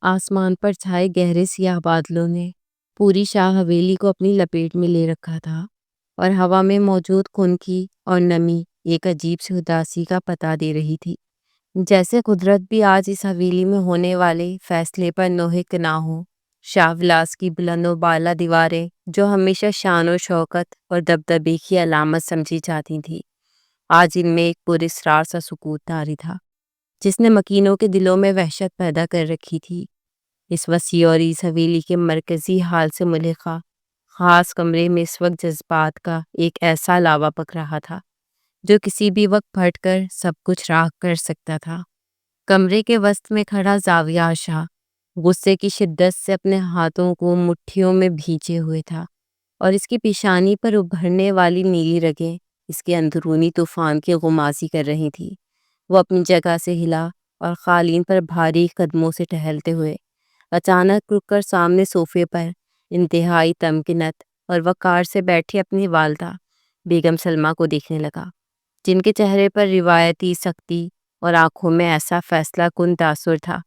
آسمان پر چھائے گہرے سیاہ بادلوں نے پوری شاہ حویلی کو اپنی لپیٹ میں لے رکھا تھا، اور ہوا میں موجود خنکی اور نمی ایک عجیب سی اداسی کا پتہ دے رہی تھی، جیسے قدرت بھی آج اس حویلی میں ہونے والے فیصلے پر نوحق نہ ہو۔ شاہ ولاس کی بلند و بالا دیواریں، جو ہمیشہ شان و شوکت اور دبدبے کی علامت سمجھی جاتی تھیں، آج ان میں ایک پراسرار سا سکوت طاری تھا، جس نے مکینوں کے دلوں میں وحشت پیدا کر رکھی تھی۔ اس وسیع اور اس حویلی کے مرکزی حال سے ملحقہ خاص کمرے میں اس وقت جذبات کا ایک ایسا لاوا پک رہا تھا جو کسی بھی وقت پھٹ کر سب کچھ راکھ کر سکتا تھا۔ کمرے کے وسط میں کھڑا زاویہ شاہ غصے کی شدت سے اپنے ہاتھوں کو مٹھیوں میں بھینچے ہوئے تھا، اور اس کی پیشانی پر ابھرنے والی نیلی رگیں اس کے اندرونی طوفان کی غمازی کر رہی تھی۔ وہ اپنی جگہ سے ہلا اور قالین پر بھاری قدموں سے ٹہلتے ہوئے اچانک رک کر سامنے صوفے پر انتہائی تمکنت اور وقار سے بیٹھی اپنی والدہ بیگم سلمیٰ کو دیکھنے لگا، جن کے چہرے پر روایتی سختی اور آنکھوں میں ایسا فیصلہ کن تاثر تھا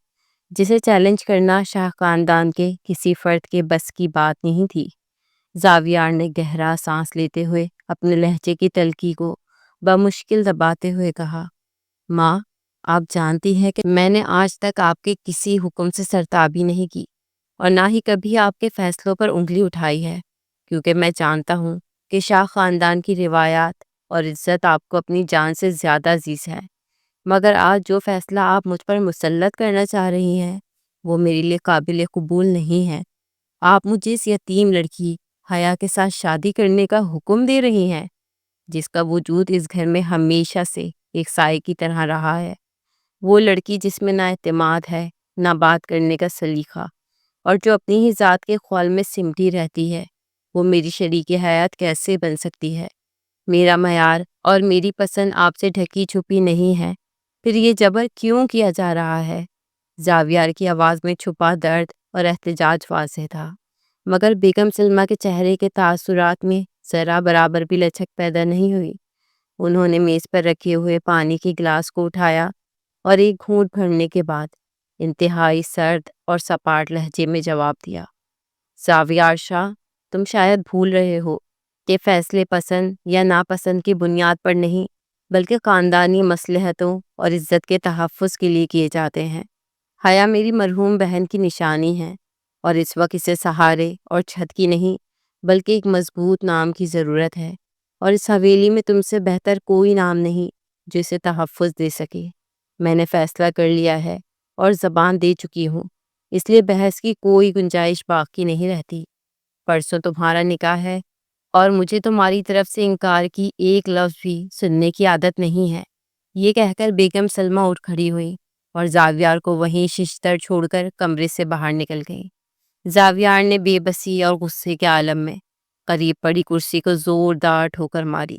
جسے چیلنج کرنا شاہ خاندان کے کسی فرد کے بس کی بات نہیں تھی۔ زاویار نے گہرا سانس لیتے ہوئے اپنے لہجے کی تلخی کو بمشکل دباتے ہوئے کہا، ماں، آپ جانتی ہیں کہ میں نے آج تک آپ کے کسی حکم سے سرتابی نہیں کی، اور نہ ہی کبھی آپ کے فیصلوں پر انگلی اٹھائی ہے، کیونکہ میں جانتا ہوں کہ شاہ خاندان کی روایات اور عزت آپ کو اپنی جان سے زیادہ عزیز ہے۔ مگر آج جو فیصلہ آپ مجھ پر مسلط کرنا چاہ رہی ہیں وہ میرے لیے قابل قبول نہیں ہے۔ آپ مجھے اس یتیم لڑکی حیا کے ساتھ شادی کرنے کا حکم دے رہی ہیں، جس کا وجود اس گھر میں ہمیشہ سے ایک سائے کی طرح رہا ہے۔ وہ لڑکی جس میں نہ اعتماد ہے، نہ بات کرنے کا سلیقہ، اور جو اپنی ہی ذات کے خول میں سمٹی رہتی ہے، وہ میری شریک حیات کیسے بن سکتی ہے؟ میرا معیار اور میری پسند آپ سے ڈھکی چھپی نہیں ہے، پھر یہ جبر کیوں کیا جا رہا ہے؟ زاویار کی آواز میں چھپا درد اور احتجاج واضح تھا، مگر بیگم سلمیٰ کے چہرے کے تاثرات میں ذرا برابر بھی لچک پیدا نہیں ہوئی۔ انہوں نے میز پر رکھے ہوئے پانی کے گلاس کو اٹھایا اور ایک گھونٹ بھرنے کے بعد انتہائی سرد اور سپاٹ لہجے میں جواب دیا، زاویار شاہ، تم شاید بھول رہے ہو کہ فیصلے پسند یا ناپسند کی بنیاد پر نہیں، بلکہ خاندانی مصلحتوں اور عزت کے تحفظ کے لیے کیے جاتے ہیں۔ حیا میری مرحوم بہن کی نشانی ہے، اور اس وقت اسے سہارے اور چھت کی نہیں بلکہ ایک مضبوط نام کی ضرورت ہے، اور اس حویلی میں تم سے بہتر کوئی نام نہیں جو اسے تحفظ دے سکے۔ میں نے فیصلہ کر لیا ہے اور زبان دے چکی ہوں، اس لیے بحث کی کوئی گنجائش باقی نہیں رہتی۔ پرسوں تمہارا نکاح ہے، اور مجھے تمہاری طرف سے انکار کی ایک لفظ بھی سننے کی عادت نہیں ہے۔ یہ کہہ کر بیگم سلمیٰ اٹھ کھڑی ہوئی اور زاویار کو وہیں ششتر چھوڑ کر کمرے سے باہر نکل گئی۔ زاویار نے بے بسی اور غصے کے عالم میں قریب پڑی کرسی کو زوردار ٹھوکر ماری،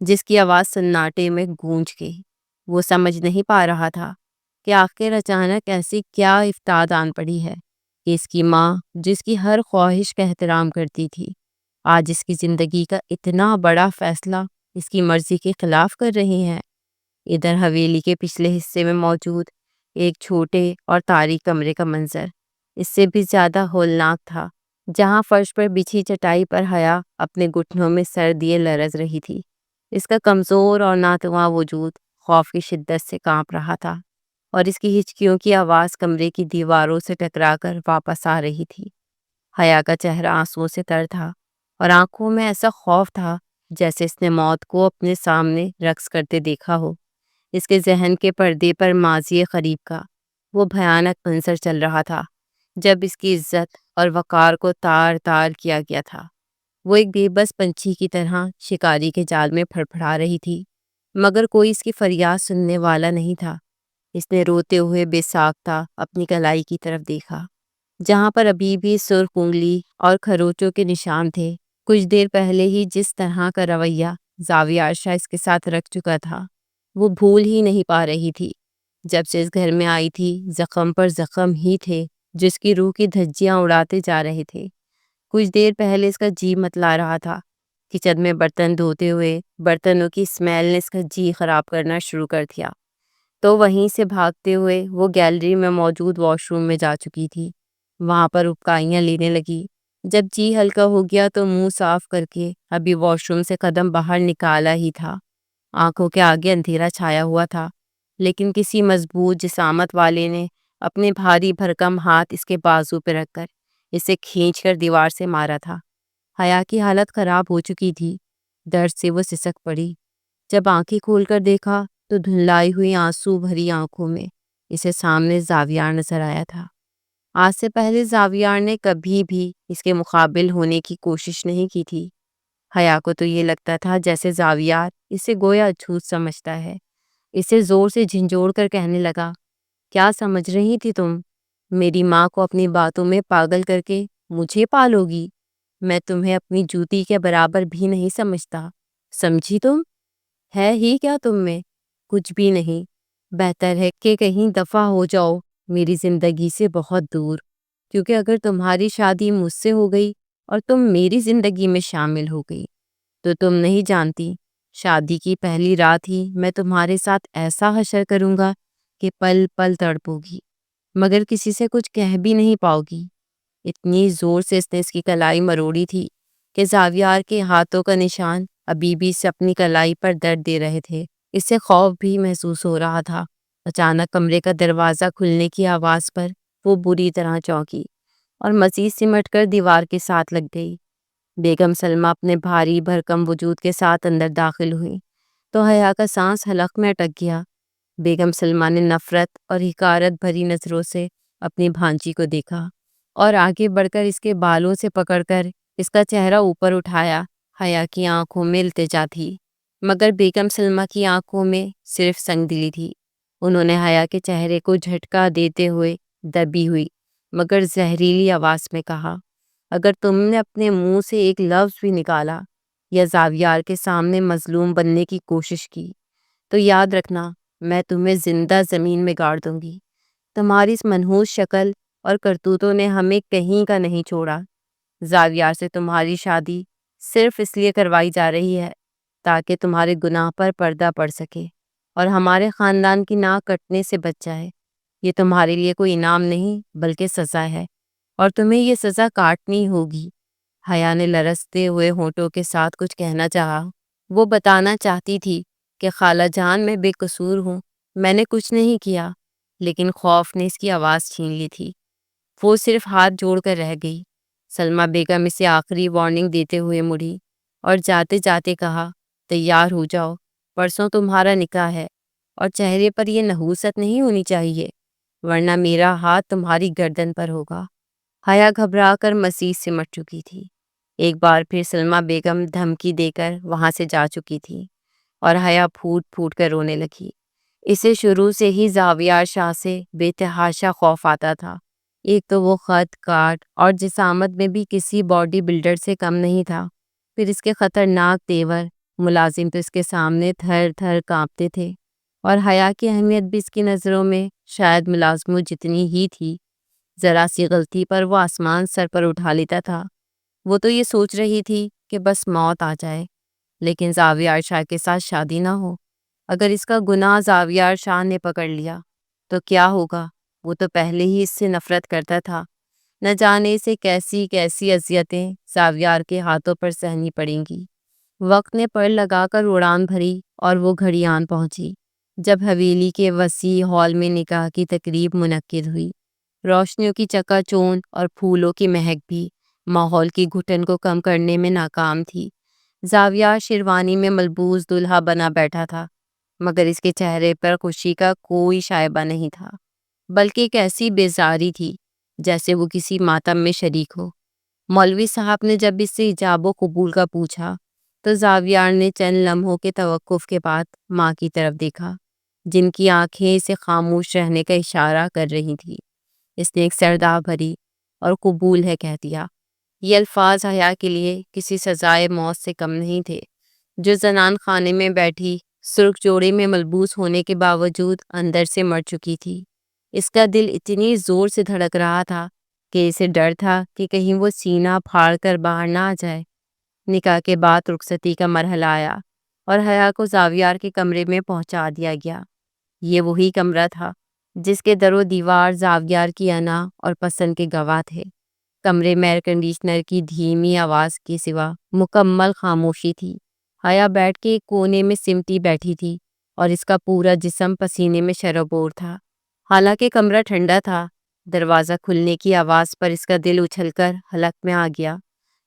جس کی آواز سناٹے میں گونج گئی۔ وہ سمجھ نہیں پا رہا تھا کہ آخر اچانک ایسی کیا افتاد آن پڑی ہے کہ اس کی ماں، جس کی ہر خواہش کا احترام کرتی تھی، آج اس کی زندگی کا اتنا بڑا فیصلہ اس کی مرضی کے خلاف کر رہی ہیں۔ ادھر حویلی کے پچھلے حصے میں موجود ایک چھوٹے اور تاریک کمرے کا منظر اس سے بھی زیادہ ہولناک تھا، جہاں فرش پر بچھی چٹائی پر حیا اپنے گھٹنوں میں سر دیے لرز رہی تھی۔ اس کا کمزور اور ناتواں وجود خوف کی شدت سے کانپ رہا تھا، اور اس کی ہچکیوں کی آواز کمرے کی دیواروں سے ٹکرا کر واپس آ رہی تھی۔ حیا کا چہرہ آنسوؤں سے تر تھا، اور آنکھوں میں ایسا خوف تھا جیسے اس نے موت کو اپنے سامنے رقص کرتے دیکھا ہو۔ اس کے ذہن کے پردے پر ماضی قریب کا وہ بھیانک منظر چل رہا تھا جب اس کی عزت اور وقار کو تار تار کیا گیا تھا۔ وہ ایک بے بس پنچھی کی طرح شکاری کے جال میں پھڑپھڑا رہی تھی، مگر کوئی اس کی فریاد سننے والا نہیں تھا۔ اس نے روتے ہوئے بے ساختہ اپنی کلائی کی طرف دیکھا، جہاں پر ابھی بھی سرخ انگلی اور کھروچوں کے نشان تھے۔ کچھ دیر پہلے ہی جس طرح کا رویہ زاویہ شاہ اس کے ساتھ رکھ چکا تھا، وہ بھول ہی نہیں پا رہی تھی۔ جب سے اس گھر میں آئی تھی، زخم پر زخم ہی تھے جس کی روح کی دھجیاں اڑاتے جا رہے تھے۔ کچھ دیر پہلے اس کا جی متلا رہا تھا، کچن میں برتن دھوتے ہوئے برتنوں کی اسمیل نے اس کا جی خراب کرنا شروع کر دیا، تو وہیں سے بھاگتے ہوئے وہ گیلری میں موجود واش روم میں جا چکی تھی۔ وہاں پر ابکائیاں لینے لگی۔ جب جی ہلکا ہو گیا تو منہ صاف کر کے ابھی واش روم سے قدم باہر نکالا ہی تھا، آنکھوں کے آگے اندھیرا چھایا ہوا تھا، لیکن کسی مضبوط جسامت والے نے اپنے بھاری بھرکم ہاتھ اس کے بازو پہ رکھ کر اسے کھینچ کر دیوار سے مارا تھا۔ حیا کی حالت خراب ہو چکی تھی، درد سے وہ سسک پڑی۔ جب آنکھیں کھول کر دیکھا تو دھندلائی ہوئی آنسو بھری آنکھوں میں اسے سامنے زاویار نظر آیا تھا۔ آج سے پہلے زاویار نے کبھی بھی اس کے مقابل ہونے کی کوشش نہیں کی تھی۔ حیا کو تو یہ لگتا تھا جیسے زاویار اسے گویا جھوٹ سمجھتا ہے۔ اسے زور سے جھنجھوڑ کر کہنے لگا، کیا سمجھ رہی تھی تم؟ میری ماں کو اپنی باتوں میں پاگل کر کے مجھے پالو گی؟ میں تمہیں اپنی جوتی کے برابر بھی نہیں سمجھتا، سمجھی تم؟ ہے ہی کیا تم میں؟ کچھ بھی نہیں۔ بہتر ہے کہ کہیں دفع ہو جاؤ میری زندگی سے بہت دور، کیونکہ اگر تمہاری شادی مجھ سے ہو گئی اور تم میری زندگی میں شامل ہو گئی تو تم نہیں جانتی، شادی کی پہلی رات ہی میں تمہارے ساتھ ایسا حشر کروں گا کہ پل پل تڑپو گی، مگر کسی سے کچھ کہہ بھی نہیں پاؤ گی۔ اتنی زور سے اس نے اس کی کلائی مروڑی تھی کہ زاویار کے ہاتھوں کا نشان ابھی بھی اسے اپنی کلائی پر درد دے رہے تھے۔ اسے خوف بھی محسوس ہو رہا تھا۔ اچانک کمرے کا دروازہ کھلنے کی آواز پر وہ بری طرح چونکی اور مزید سمٹ کر دیوار کے ساتھ لگ گئی۔ بیگم سلمہ اپنے بھاری بھرکم وجود کے ساتھ اندر داخل ہوئی تو حیا کا سانس حلق میں اٹک گیا۔ بیگم سلمہ نے نفرت اور حقارت بھری نظروں سے اپنی بھانجی کو دیکھا اور آگے بڑھ کر اس کے بالوں سے پکڑ کر اس کا چہرہ اوپر اٹھایا۔ حیا کی آنکھوں میں التجا تھی، مگر بیگم سلمہ کی آنکھوں میں صرف سنگ دلی تھی۔ انہوں نے حیا کے چہرے کو جھٹکا دیتے ہوئے دبی ہوئی مگر زہریلی آواز میں کہا، اگر تم نے اپنے منہ سے ایک لفظ بھی نکالا یا زاویار کے سامنے مظلوم بننے کی کوشش کی تو یاد رکھنا میں تمہیں زندہ زمین میں گاڑ دوں گی۔ تمہاری اس منحوس شکل اور کرتوتوں نے ہمیں کہیں کا نہیں چھوڑا۔ زاویار سے تمہاری شادی صرف اس لیے کروائی جا رہی ہے تاکہ تمہارے گناہ پر پردہ پڑ سکے اور ہمارے خاندان کی ناک کٹنے سے بچ جائے۔ یہ تمہارے لیے کوئی انعام نہیں بلکہ سزا ہے، اور تمہیں یہ سزا کاٹنی ہوگی۔ حیا نے لرزتے ہوئے ہونٹوں کے ساتھ کچھ کہنا چاہا۔ وہ بتانا چاہتی تھی کہ خالہ جان میں بے قصور ہوں، میں نے کچھ نہیں کیا، لیکن خوف نے اس کی آواز چھین لی تھی۔ وہ صرف ہاتھ جوڑ کر رہ گئی۔ سلمہ بیگم اسے آخری وارننگ دیتے ہوئے مڑی اور جاتے جاتے کہا، تیار ہو جاؤ، پرسوں تمہارا نکاح ہے اور چہرے پر یہ نحوست نہیں ہونی چاہیے، ورنہ میرا ہاتھ تمہاری گردن پر ہوگا۔ حیا گھبرا کر مزید سمٹ چکی تھی۔ ایک بار پھر سلمہ بیگم دھمکی دے کر وہاں سے جا چکی تھی اور حیا پھوٹ پھوٹ کر رونے لگی۔ اسے شروع سے ہی زاویار شاہ سے بے تحاشا خوف آتا تھا۔ ایک تو وہ خط کاٹ اور جسامت میں بھی کسی باڈی بلڈر سے کم نہیں تھا، پھر اس کے خطرناک تیور، ملازم تو اس کے سامنے تھر تھر کانپتے تھے، اور حیا کی اہمیت بھی اس کی نظروں میں شاید ملازموں جتنی ہی تھی۔ ذرا سی غلطی پر وہ آسمان سر پر اٹھا لیتا تھا۔ وہ تو یہ سوچ رہی تھی کہ بس موت آ جائے لیکن زاویار شاہ کے ساتھ شادی نہ ہو۔ اگر اس کا گناہ زاویار شاہ نے پکڑ لیا تو کیا ہوگا؟ وہ تو پہلے ہی اس سے نفرت کرتا تھا۔ نہ جانے اسے کیسی کیسی اذیتیں زاویار کے ہاتھوں پر سہنی پڑیں گی۔ وقت نے پر لگا کر اڑان بھری اور وہ گھڑی آن پہنچی جب حویلی کے وسیع ہال میں نکاح کی تقریب منعقد ہوئی۔ روشنیوں کی چکا چوند اور پھولوں کی مہک بھی ماحول کی گھٹن کو کم کرنے میں ناکام تھی۔ زاویار شیروانی میں ملبوس دلہا بنا بیٹھا تھا، مگر اس کے چہرے پر خوشی کا کوئی شائبہ نہیں تھا، بلکہ ایک ایسی بیزاری تھی جیسے وہ کسی ماتم میں شریک ہو۔ مولوی صاحب نے جب اس سے ایجاب و قبول کا پوچھا تو زاویار نے چند لمحوں کے توقف کے بعد ماں کی طرف دیکھا، جن کی آنکھیں اسے خاموش رہنے کا اشارہ کر رہی تھیں۔ اس نے ایک سرداب بھری اور قبول ہے کہہ دیا۔ یہ الفاظ حیا کے لیے کسی سزائے موت سے کم نہیں تھے، جو زنان خانے میں بیٹھی سرخ جوڑے میں ملبوس ہونے کے باوجود اندر سے مر چکی تھی۔ اس کا دل اتنی زور سے دھڑک رہا تھا کہ اسے ڈر تھا کہ کہیں وہ سینہ پھاڑ کر باہر نہ آ جائے۔ نکاح کے بعد رخصتی کا مرحلہ آیا اور حیا کو زاویار کے کمرے میں پہنچا دیا گیا۔ یہ وہی کمرہ تھا جس کے در و دیوار زاویار کی انا اور پسند کے گواہ تھے۔ کمرے میں ایئر کنڈیشنر کی دھیمی آواز کے سوا مکمل خاموشی تھی۔ حیا بیٹھ کے ایک کونے میں سمٹی بیٹھی تھی اور اس کا پورا جسم پسینے میں شرابور تھا۔ حالانکہ کمرہ ٹھنڈا تھا، دروازہ کھلنے کی آواز پر اس کا دل اچھل کر حلق میں آ گیا۔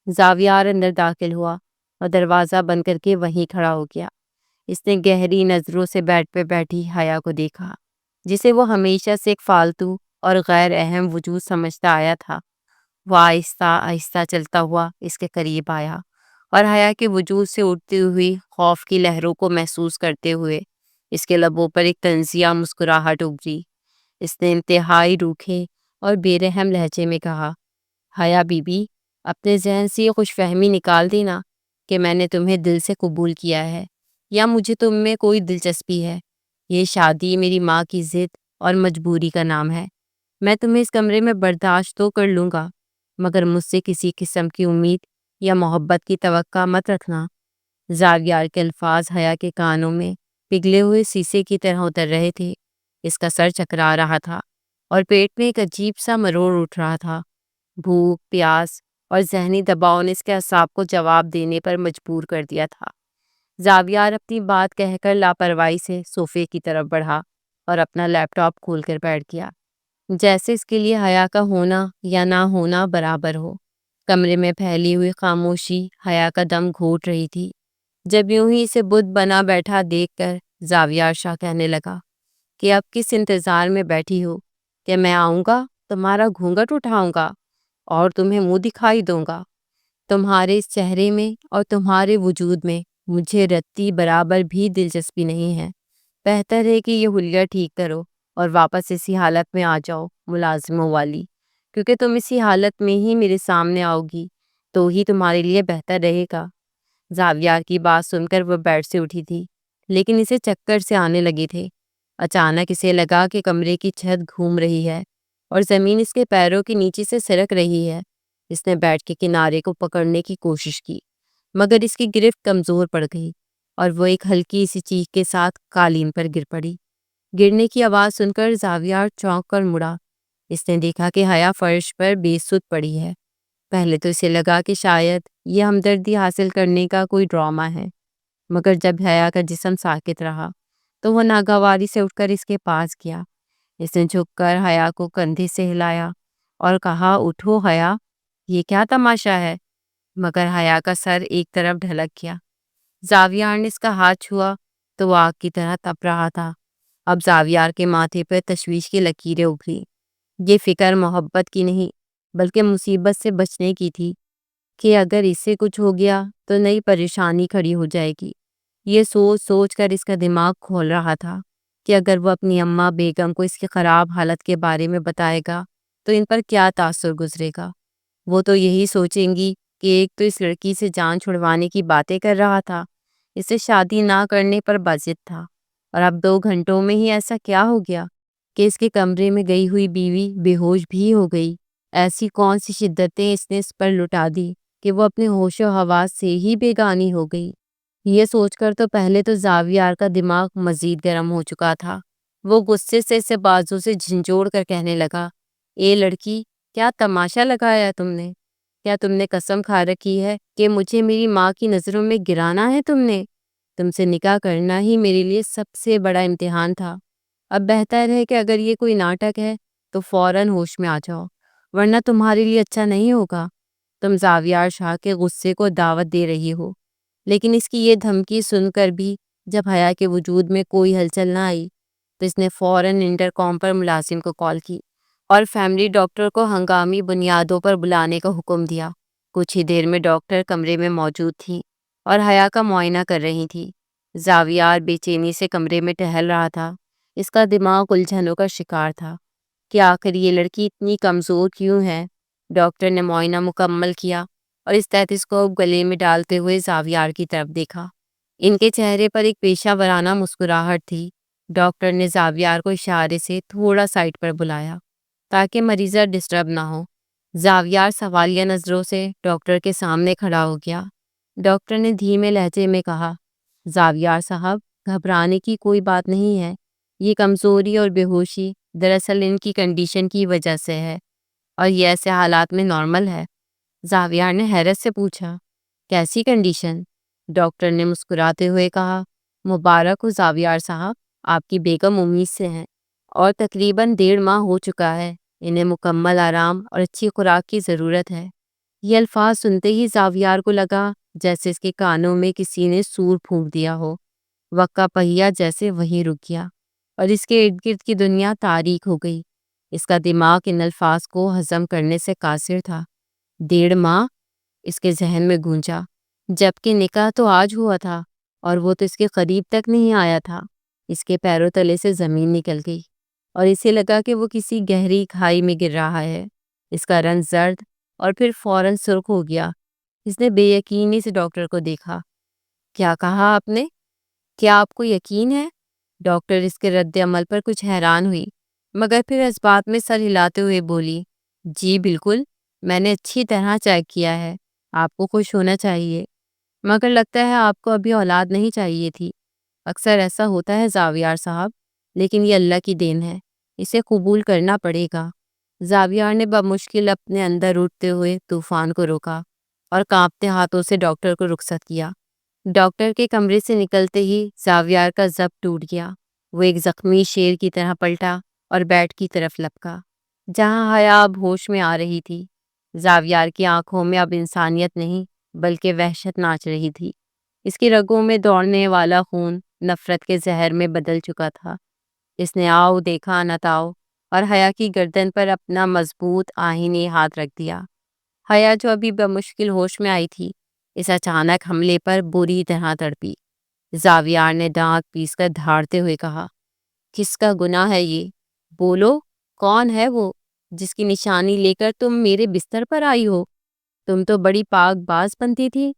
زاویار اندر داخل ہوا اور دروازہ بند کر کے وہیں کھڑا ہو گیا۔ اس نے گہری نظروں سے بیڈ پہ بیٹھی حیا کو دیکھا، جسے وہ ہمیشہ سے ایک فالتو اور غیر اہم وجود سمجھتا آیا تھا۔ وہ آہستہ آہستہ چلتا ہوا اس کے قریب آیا اور حیا کے وجود سے اٹھتی ہوئی خوف کی لہروں کو محسوس کرتے ہوئے اس کے لبوں پر ایک طنزیہ مسکراہٹ ابھری۔ اس نے انتہائی روکھے اور بے رحم لہجے میں کہا، حیا بی بی، اپنے ذہن سے یہ خوش فہمی نکال دینا کہ میں نے تمہیں دل سے قبول کیا ہے یا مجھے تم میں کوئی دلچسپی ہے۔ یہ شادی میری ماں کی ضد اور مجبوری کا نام ہے۔ میں تمہیں اس کمرے میں برداشت تو کر لوں گا، مگر مجھ سے کسی قسم کی امید یا محبت کی توقع مت رکھنا۔ زاویار کے الفاظ حیا کے کانوں میں پگھلے ہوئے سیسے کی طرح اتر رہے تھے۔ اس کا سر چکرا رہا تھا اور پیٹ میں ایک عجیب سا مروڑ اٹھ رہا تھا۔ بھوک، پیاس اور ذہنی دباؤ نے اس کے اعصاب کو جواب دینے پر مجبور کر دیا تھا۔ زاویار اپنی بات کہہ کر لاپرواہی سے صوفے کی طرف بڑھا اور اپنا لیپ ٹاپ کھول کر بیٹھ گیا، جیسے اس کے لیے حیا کا ہونا یا نہ ہونا برابر ہو۔ کمرے میں پھیلی ہوئی خاموشی حیا کا دم گھوٹ رہی تھی۔ جب یوں ہی اسے بت بنا بیٹھا دیکھ کر زاویار شاہ کہنے لگا کہ اب کس انتظار میں بیٹھی ہو کہ میں آؤں گا، تمہارا گھونگھٹ اٹھاؤں گا اور تمہیں منہ دکھائی دوں گا۔ تمہارے اس چہرے میں اور تمہارے وجود میں مجھے رتی برابر بھی دلچسپی نہیں ہے۔ بہتر ہے کہ یہ حلیہ ٹھیک کرو اور واپس اسی حالت میں آ جاؤ ملازموں والی، کیونکہ تم اسی حالت میں ہی میرے سامنے آؤ گی تو ہی تمہارے لیے بہتر رہے گا۔ زاویار کی بات سن کر وہ بیڈ سے اٹھی تھی، لیکن اسے چکر سے آنے لگے تھے۔ اچانک اسے لگا کہ کمرے کی چھت گھوم رہی ہے اور زمین اس کے پیروں کے نیچے سے سرک رہی ہے۔ اس نے بیڈ کے کنارے کو پکڑنے کی کوشش کی، مگر اس کی گرفت کمزور پڑ گئی اور وہ ایک ہلکی سی چیخ کے ساتھ قالین پر گر پڑی۔ گرنے کی آواز سن کر زاویار چونک کر مڑا۔ اس نے دیکھا کہ حیا فرش پر بے سدھ پڑی ہے۔ پہلے تو اسے لگا کہ شاید یہ ہمدردی حاصل کرنے کا کوئی ڈرامہ ہے، مگر جب حیا کا جسم ساکت رہا تو وہ ناگواری سے اٹھ کر اس کے پاس گیا۔ اس نے جھک کر حیا کو کندھے سے ہلایا اور کہا، اٹھو حیا، یہ کیا تماشا ہے؟ مگر حیا کا سر ایک طرف ڈھلک گیا۔ زاویار نے اس کا ہاتھ چھوا تو وہ آگ کی طرح تپ رہا تھا۔ اب زاویار کے ماتھے پر تشویش کی لکیریں ابھری۔ یہ فکر محبت کی نہیں بلکہ مصیبت سے بچنے کی تھی کہ اگر اس سے کچھ ہو گیا تو نئی پریشانی کھڑی ہو جائے گی۔ یہ سوچ سوچ کر اس کا دماغ کھول رہا تھا کہ اگر وہ اپنی اماں بیگم کو اس کی خراب حالت کے بارے میں بتائے گا تو ان پر کیا تاثر گزرے گا۔ وہ تو یہی سوچیں گی کہ ایک تو اس لڑکی سے جان چھڑوانے کی باتیں کر رہا تھا، اسے شادی نہ کرنے پر باضد تھا، اور اب 2 گھنٹوں میں ہی ایسا کیا ہو گیا کہ اس کے کمرے میں گئی ہوئی بیوی بے ہوش بھی ہو گئی۔ ایسی کون سی شدتیں اس نے اس پر لٹا دی کہ وہ اپنے ہوش و حواس سے ہی بیگانی ہو گئی۔ یہ سوچ کر تو پہلے تو زاویار کا دماغ مزید گرم ہو چکا تھا۔ وہ غصے سے اسے بازو سے جھنجھوڑ کر کہنے لگا، اے لڑکی، کیا تماشا لگایا تم نے؟ کیا تم نے قسم کھا رکھی ہے کہ مجھے میری ماں کی نظروں میں گرانا ہے تم نے؟ تم سے نکاح کرنا ہی میرے لیے سب سے بڑا امتحان تھا۔ اب بہتر ہے کہ اگر یہ کوئی ناٹک ہے تو فوراً ہوش میں آ جاؤ، ورنہ تمہارے لیے اچھا نہیں ہوگا۔ تم زاویار شاہ کے غصے کو دعوت دے رہی ہو۔ لیکن اس کی یہ دھمکی سن کر بھی جب حیا کے وجود میں کوئی ہلچل نہ آئی تو اس نے فوراً انٹرکام پر ملازم کو کال کی اور فیملی ڈاکٹر کو ہنگامی بنیادوں پر بلانے کا حکم دیا۔ کچھ ہی دیر میں ڈاکٹر کمرے میں موجود تھیں اور حیا کا معائنہ کر رہی تھی۔ زاویار بے چینی سے کمرے میں ٹہل رہا تھا۔ اس کا دماغ الجھنوں کا شکار تھا کہ آخر یہ لڑکی اتنی کمزور کیوں ہے۔ ڈاکٹر نے معائنہ مکمل کیا اور اسٹیتھوسکوپ گلے میں ڈالتے ہوئے زاویار کی طرف دیکھا۔ ان کے چہرے پر ایک پیشہ ورانہ مسکراہٹ تھی۔ ڈاکٹر نے زاویار کو اشارے سے تھوڑا سائڈ پر بلایا تاکہ مریضہ ڈسٹرب نہ ہو۔ زاویار سوالیہ نظروں سے ڈاکٹر کے سامنے کھڑا ہو گیا۔ ڈاکٹر نے دھیمے لہجے میں کہا، زاویار صاحب، گھبرانے کی کوئی بات نہیں ہے۔ یہ کمزوری اور بے ہوشی دراصل ان کی کنڈیشن کی وجہ سے ہے، اور یہ ایسے حالات میں نارمل ہے۔ زاویار نے حیرت سے پوچھا، کیسی کنڈیشن؟ ڈاکٹر نے مسکراتے ہوئے کہا، مبارک ہو زاویار صاحب، آپ کی بیگم امید سے ہیں اور تقریباً 1.5 ماہ ہو چکا ہے۔ انہیں مکمل آرام اور اچھی خوراک کی ضرورت ہے۔ یہ الفاظ سنتے ہی زاویار کو لگا جیسے اس کے کانوں میں کسی نے سور پھونک دیا ہو۔ وقت کا پہیہ جیسے وہیں رک گیا اور اس کے ارد گرد کی دنیا تاریک ہو گئی۔ اس کا دماغ ان الفاظ کو ہضم کرنے سے قاصر تھا۔ 1.5 ماہ؟ اس کے ذہن میں گونجا، جبکہ نکاح تو آج ہوا تھا اور وہ تو اس کے قریب تک نہیں آیا تھا۔ اس کے پیروں تلے سے زمین نکل گئی اور اسے لگا کہ وہ کسی گہری کھائی میں گر رہا ہے۔ اس کا رنگ زرد اور پھر فوراً سرخ ہو گیا۔ اس نے بے یقینی سے ڈاکٹر کو دیکھا۔ کیا کہا آپ نے؟ کیا آپ کو یقین ہے؟ ڈاکٹر اس کے رد عمل پر کچھ حیران ہوئی، مگر پھر اس بات میں سر ہلاتے ہوئے بولی، جی بالکل، میں نے اچھی طرح چیک کیا ہے۔ آپ کو خوش ہونا چاہیے، مگر لگتا ہے آپ کو ابھی اولاد نہیں چاہیے تھی۔ اکثر ایسا ہوتا ہے زاویار صاحب، لیکن یہ اللہ کی دین ہے، اسے قبول کرنا پڑے گا۔ زاویار نے بمشکل اپنے اندر اٹھتے ہوئے طوفان کو روکا اور کانپتے ہاتھوں سے ڈاکٹر کو رخصت کیا۔ ڈاکٹر کے کمرے سے نکلتے ہی زاویار کا ضبط ٹوٹ گیا۔ وہ ایک زخمی شیر کی طرح پلٹا اور بیڈ کی طرف لپکا، جہاں حیا اب ہوش میں آ رہی تھی۔ زاویار کی آنکھوں میں اب انسانیت نہیں بلکہ وحشت ناچ رہی تھی۔ اس کی رگوں میں دوڑنے والا خون نفرت کے زہر میں بدل چکا تھا۔ اس نے آؤ دیکھا نہ تاؤ اور حیا کی گردن پر اپنا مضبوط آہینی ہاتھ رکھ دیا۔ حیا جو ابھی بمشکل ہوش میں آئی تھی، اس اچانک حملے پر بری طرح تڑپی۔ زاویار نے دانت پیس کر دھاڑتے ہوئے کہا، کس کا گناہ ہے یہ؟ بولو، کون ہے وہ جس کی نشانی لے کر تم میرے بستر پر آئی ہو؟ تم تو بڑی پاک باز بنتی تھی،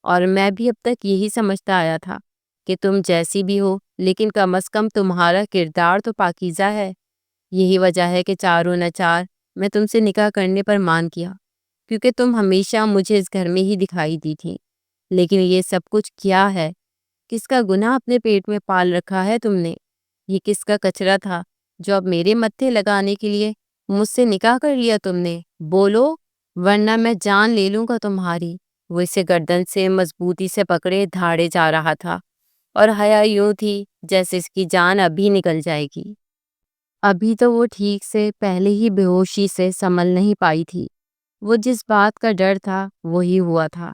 اور میں بھی اب تک یہی سمجھتا آیا تھا کہ تم جیسی بھی ہو، لیکن کم از کم تمہارا کردار تو پاکیزہ ہے۔ یہی وجہ ہے کہ چاروں نچار میں تم سے نکاح کرنے پر مان کیا، کیونکہ تم ہمیشہ مجھے اس گھر میں ہی دکھائی دی تھی۔ لیکن یہ سب کچھ کیا ہے؟ کس کا گناہ اپنے پیٹ میں پال رکھا ہے تم نے؟ یہ کس کا کچرا تھا جو اب میرے متھے لگانے کے لیے مجھ سے نکاح کر لیا تم نے؟ بولو، ورنہ میں جان لے لوں گا تمہاری۔ وہ اسے گردن سے مضبوطی سے پکڑے دھاڑے جا رہا تھا، اور حیا یوں تھی جیسے اس کی جان ابھی نکل جائے گی۔ ابھی تو وہ ٹھیک سے پہلے ہی بے ہوشی سے سنبھل نہیں پائی تھی۔ وہ جس بات کا ڈر تھا وہی ہوا تھا۔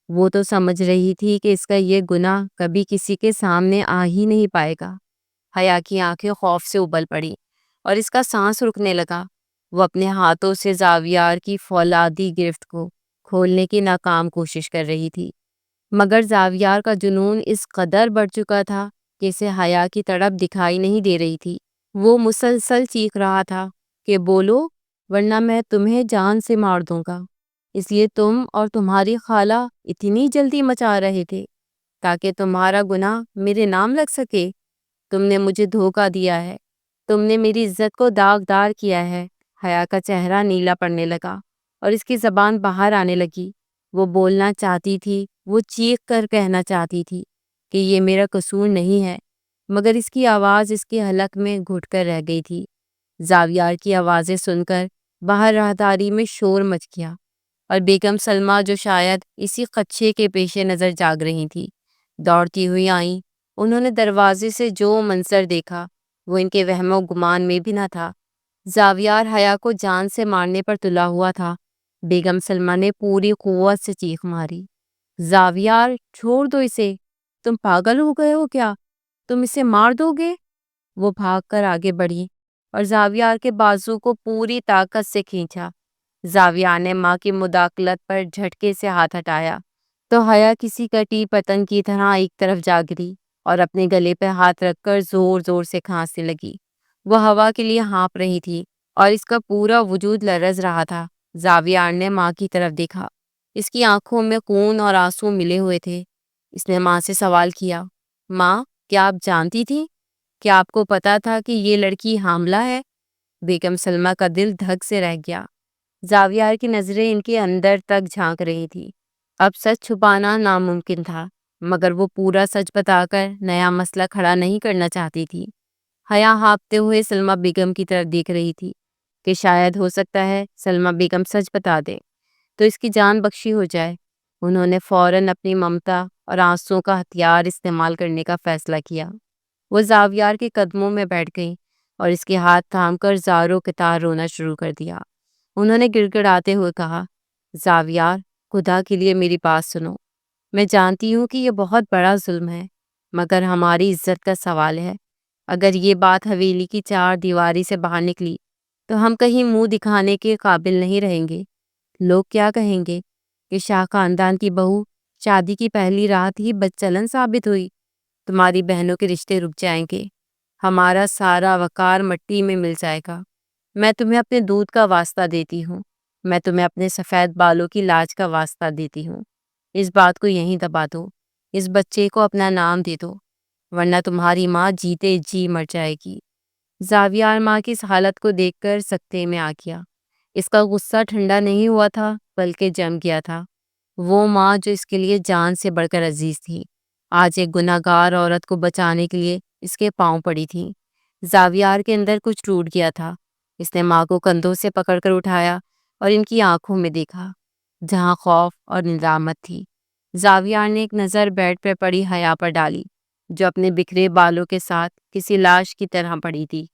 وہ تو سمجھ رہی تھی کہ اس کا یہ گناہ کبھی کسی کے سامنے آ ہی نہیں پائے گا۔ حیا کی آنکھیں خوف سے ابل پڑی اور اس کا سانس رکنے لگا۔ وہ اپنے ہاتھوں سے زاویار کی فولادی گرفت کو کھولنے کی ناکام کوشش کر رہی تھی، مگر زاویار کا جنون اس قدر بڑھ چکا تھا کہ اسے حیا کی تڑپ دکھائی نہیں دے رہی تھی۔ وہ مسلسل چیخ رہا تھا کہ بولو، ورنہ میں تمہیں جان سے مار دوں گا۔ اس لیے تم اور تمہاری خالہ اتنی جلدی مچا رہے تھے تاکہ تمہارا گناہ میرے نام لگ سکے۔ تم نے مجھے دھوکہ دیا ہے، تم نے میری عزت کو داغدار کیا ہے۔ حیا کا چہرہ نیلا پڑنے لگا اور اس کی زبان باہر آنے لگی۔ وہ بولنا چاہتی تھی، وہ چیخ کر کہنا چاہتی تھی کہ یہ میرا قصور نہیں ہے، مگر اس کی آواز اس کے حلق میں گھٹ کر رہ گئی تھی۔ زاویار کی آوازیں سن کر باہر راہداری میں شور مچ گیا، اور بیگم سلمیٰ جو شاید اسی خدشے کے پیش نظر جاگ رہی تھی، دوڑتی ہوئی آئیں۔ انہوں نے دروازے سے جو منظر دیکھا وہ ان کے وہم و گمان میں بھی نہ تھا۔ زاویار حیا کو جان سے مارنے پر تلا ہوا تھا۔ بیگم سلمیٰ نے پوری قوت سے چیخ ماری، زاویار، چھوڑ دو اسے، تم پاگل ہو گئے ہو کیا؟ تم اسے مار دو گے؟ وہ بھاگ کر آگے بڑھی اور زاویار کے بازو کو پوری طاقت سے کھینچا۔ زاویار نے ماں کی مداخلت پر جھٹکے سے ہاتھ ہٹایا تو حیا کسی کٹی پتنگ کی طرح ایک طرف جا گری اور اپنے گلے پہ ہاتھ رکھ کر زور زور سے کھانسنے لگی۔ وہ ہوا کے لیے ہانپ رہی تھی اور اس کا پورا وجود لرز رہا تھا۔ زاویار نے ماں کی طرف دیکھا، اس کی آنکھوں میں خون اور آنسو ملے ہوئے تھے۔ اس نے ماں سے سوال کیا، ماں، کیا آپ جانتی تھیں؟ کیا آپ کو پتا تھا کہ یہ لڑکی حاملہ ہے؟ بیگم سلمیٰ کا دل دھک سے رہ گیا۔ زاویار کی نظریں ان کے اندر تک جھانک رہی تھی۔ اب سچ چھپانا ناممکن تھا، مگر وہ پورا سچ بتا کر نیا مسئلہ کھڑا نہیں کرنا چاہتی تھی۔ حیا ہانپتے ہوئے سلمہ بیگم کی طرف دیکھ رہی تھی کہ شاید ہو سکتا ہے سلمہ بیگم سچ بتا دے تو اس کی جان بخشی ہو جائے۔ انہوں نے فوراً اپنی ممتا اور آنسوؤں کا ہتھیار استعمال کرنے کا فیصلہ کیا۔ وہ زاویار کے قدموں میں بیٹھ گئیں اور اس کے ہاتھ تھام کر زاروں کے تار رونا شروع کر دیا۔ انہوں نے گڑ گڑاتے ہوئے کہا، زاویار، خدا کے لیے میری بات سنو۔ میں جانتی ہوں کہ یہ بہت بڑا ظلم ہے، مگر ہماری عزت کا سوال ہے۔ اگر یہ بات حویلی کی چار دیواری سے باہر نکلی تو ہم کہیں منہ دکھانے کے قابل نہیں رہیں گے۔ لوگ کیا کہیں گے کہ شاہ خاندان کی بہو شادی کی پہلی رات ہی بدچلن ثابت ہوئی۔ تمہاری بہنوں کے رشتے رک جائیں گے، ہمارا سارا وقار مٹی میں مل جائے گا۔ میں تمہیں اپنے دودھ کا واسطہ دیتی ہوں، میں تمہیں اپنے سفید بالوں کی لاج کا واسطہ دیتی ہوں۔ اس بات کو یہیں دبا دو، اس بچے کو اپنا نام دے دو، ورنہ تمہاری ماں جیتے جی مر جائے گی۔ زاویار ماں کی اس حالت کو دیکھ کر سکتے میں آ گیا۔ اس کا غصہ ٹھنڈا نہیں ہوا تھا بلکہ جم گیا تھا۔ وہ ماں جو اس کے لیے جان سے بڑھ کر عزیز تھی، آج ایک گناہ گار عورت کو بچانے کے لیے اس کے پاؤں پڑی تھی۔ زاویار کے اندر کچھ ٹوٹ گیا تھا۔ اس نے ماں کو کندھوں سے پکڑ کر اٹھایا اور ان کی آنکھوں میں دیکھا جہاں خوف اور ندامت تھی۔ زاویار نے ایک نظر بیڈ پہ پڑی حیا پر ڈالی جو اپنے بکھرے بالوں کے ساتھ کسی لاش کی طرح پڑی تھی۔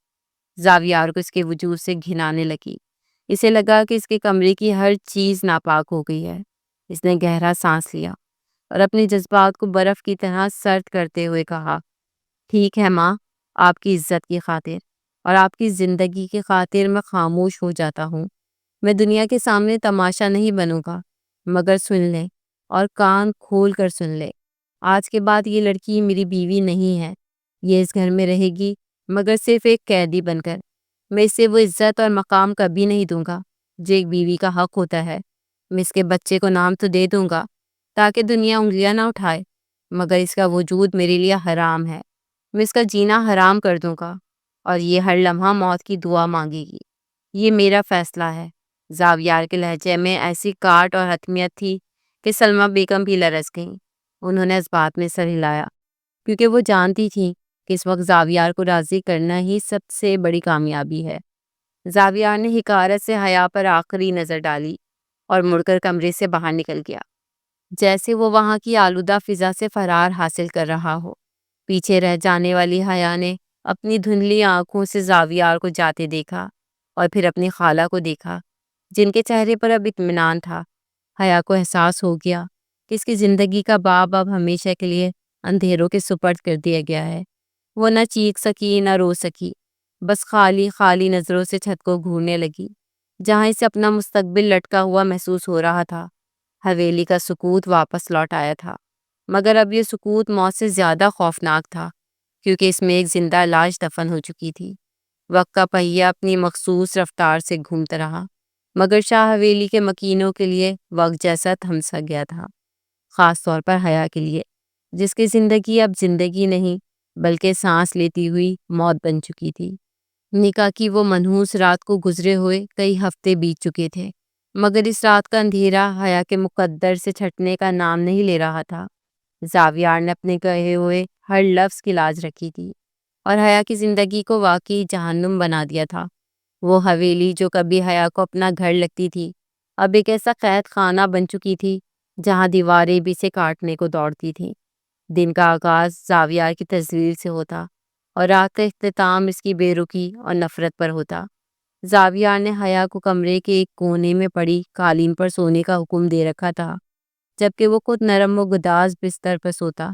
زاویار کو اس کے وجود سے گھن آنے لگی۔ اسے لگا کہ اس کے کمرے کی ہر چیز ناپاک ہو گئی ہے۔ اس نے گہرا سانس لیا اور اپنے جذبات کو برف کی طرح سرد کرتے ہوئے کہا، ٹھیک ہے ماں، آپ کی عزت کی خاطر اور آپ کی زندگی کی خاطر میں خاموش ہو جاتا ہوں۔ میں دنیا کے سامنے تماشا نہیں بنوں گا، مگر سن لیں اور کان کھول کر سن لیں۔ آج کے بعد یہ لڑکی میری بیوی نہیں ہے۔ یہ اس گھر میں رہے گی مگر صرف ایک قیدی بن کر۔ میں اسے وہ عزت اور مقام کبھی نہیں دوں گا جو ایک بیوی کا حق ہوتا ہے۔ میں اس کے بچے کو نام تو دے دوں گا تاکہ دنیا انگلیاں نہ اٹھائے، مگر اس کا وجود میرے لیے حرام ہے۔ میں اس کا جینا حرام کر دوں گا اور یہ ہر لمحہ موت کی دعا مانگے گی۔ یہ میرا فیصلہ ہے۔ زاویار کے لہجے میں ایسی کاٹ اور حتمیت تھی کہ سلمہ بیگم بھی لرز گئیں۔ انہوں نے اس بات میں سر ہلایا کیونکہ وہ جانتی تھیں کہ اس وقت زاویار کو راضی کرنا ہی سب سے بڑی کامیابی ہے۔ زاویار نے حقارت سے حیا پر آخری نظر ڈالی اور مڑ کر کمرے سے باہر نکل گیا، جیسے وہ وہاں کی آلودہ فضا سے فرار حاصل کر رہا ہو۔ پیچھے رہ جانے والی حیا نے اپنی دھندلی آنکھوں سے زاویار کو جاتے دیکھا اور پھر اپنی خالہ کو دیکھا جن کے چہرے پر اب اطمینان تھا۔ حیا کو احساس ہو گیا کہ اس کی زندگی کا باب اب ہمیشہ کے لیے اندھیروں کے سپرد کر دیا گیا ہے۔ وہ نہ چیخ سکی نہ رو سکی، بس خالی خالی نظروں سے چھت کو گھورنے لگی جہاں اسے اپنا مستقبل لٹکا ہوا محسوس ہو رہا تھا۔ حویلی کا سکوت واپس لوٹ آیا تھا، مگر اب یہ سکوت موت سے زیادہ خوفناک تھا کیونکہ اس میں ایک زندہ لاش دفن ہو چکی تھی۔ وقت کا پہیہ اپنی مخصوص رفتار سے گھومتا رہا، مگر شاہ حویلی کے مکینوں کے لیے وقت جیسا تھم سا گیا تھا، خاص طور پر حیا کے لیے جس کی زندگی اب زندگی نہیں بلکہ سانس لیتی ہوئی موت بن چکی تھی۔ نکاح کی وہ منحوس رات کو گزرے ہوئے کئی ہفتے بیت چکے تھے، مگر اس رات کا اندھیرا حیا کے مقدر سے چھٹنے کا نام نہیں لے رہا تھا۔ زاویار نے اپنے کہے ہوئے ہر لفظ کی لاج رکھی تھی اور حیا کی زندگی کو واقعی جہنم بنا دیا تھا۔ وہ حویلی جو کبھی حیا کو اپنا گھر لگتی تھی اب ایک ایسا قید خانہ بن چکی تھی جہاں دیواریں بھی اسے کاٹنے کو دوڑتی تھیں۔ دن کا آغاز زاویار کی تصویر سے ہوتا اور رات کا اختتام اس کی بے رخی اور نفرت پر ہوتا۔ زاویار نے حیا کو کمرے کے ایک کونے میں پڑی قالین پر سونے کا حکم دے رکھا تھا جبکہ وہ خود نرم و گداز بستر پر سوتا۔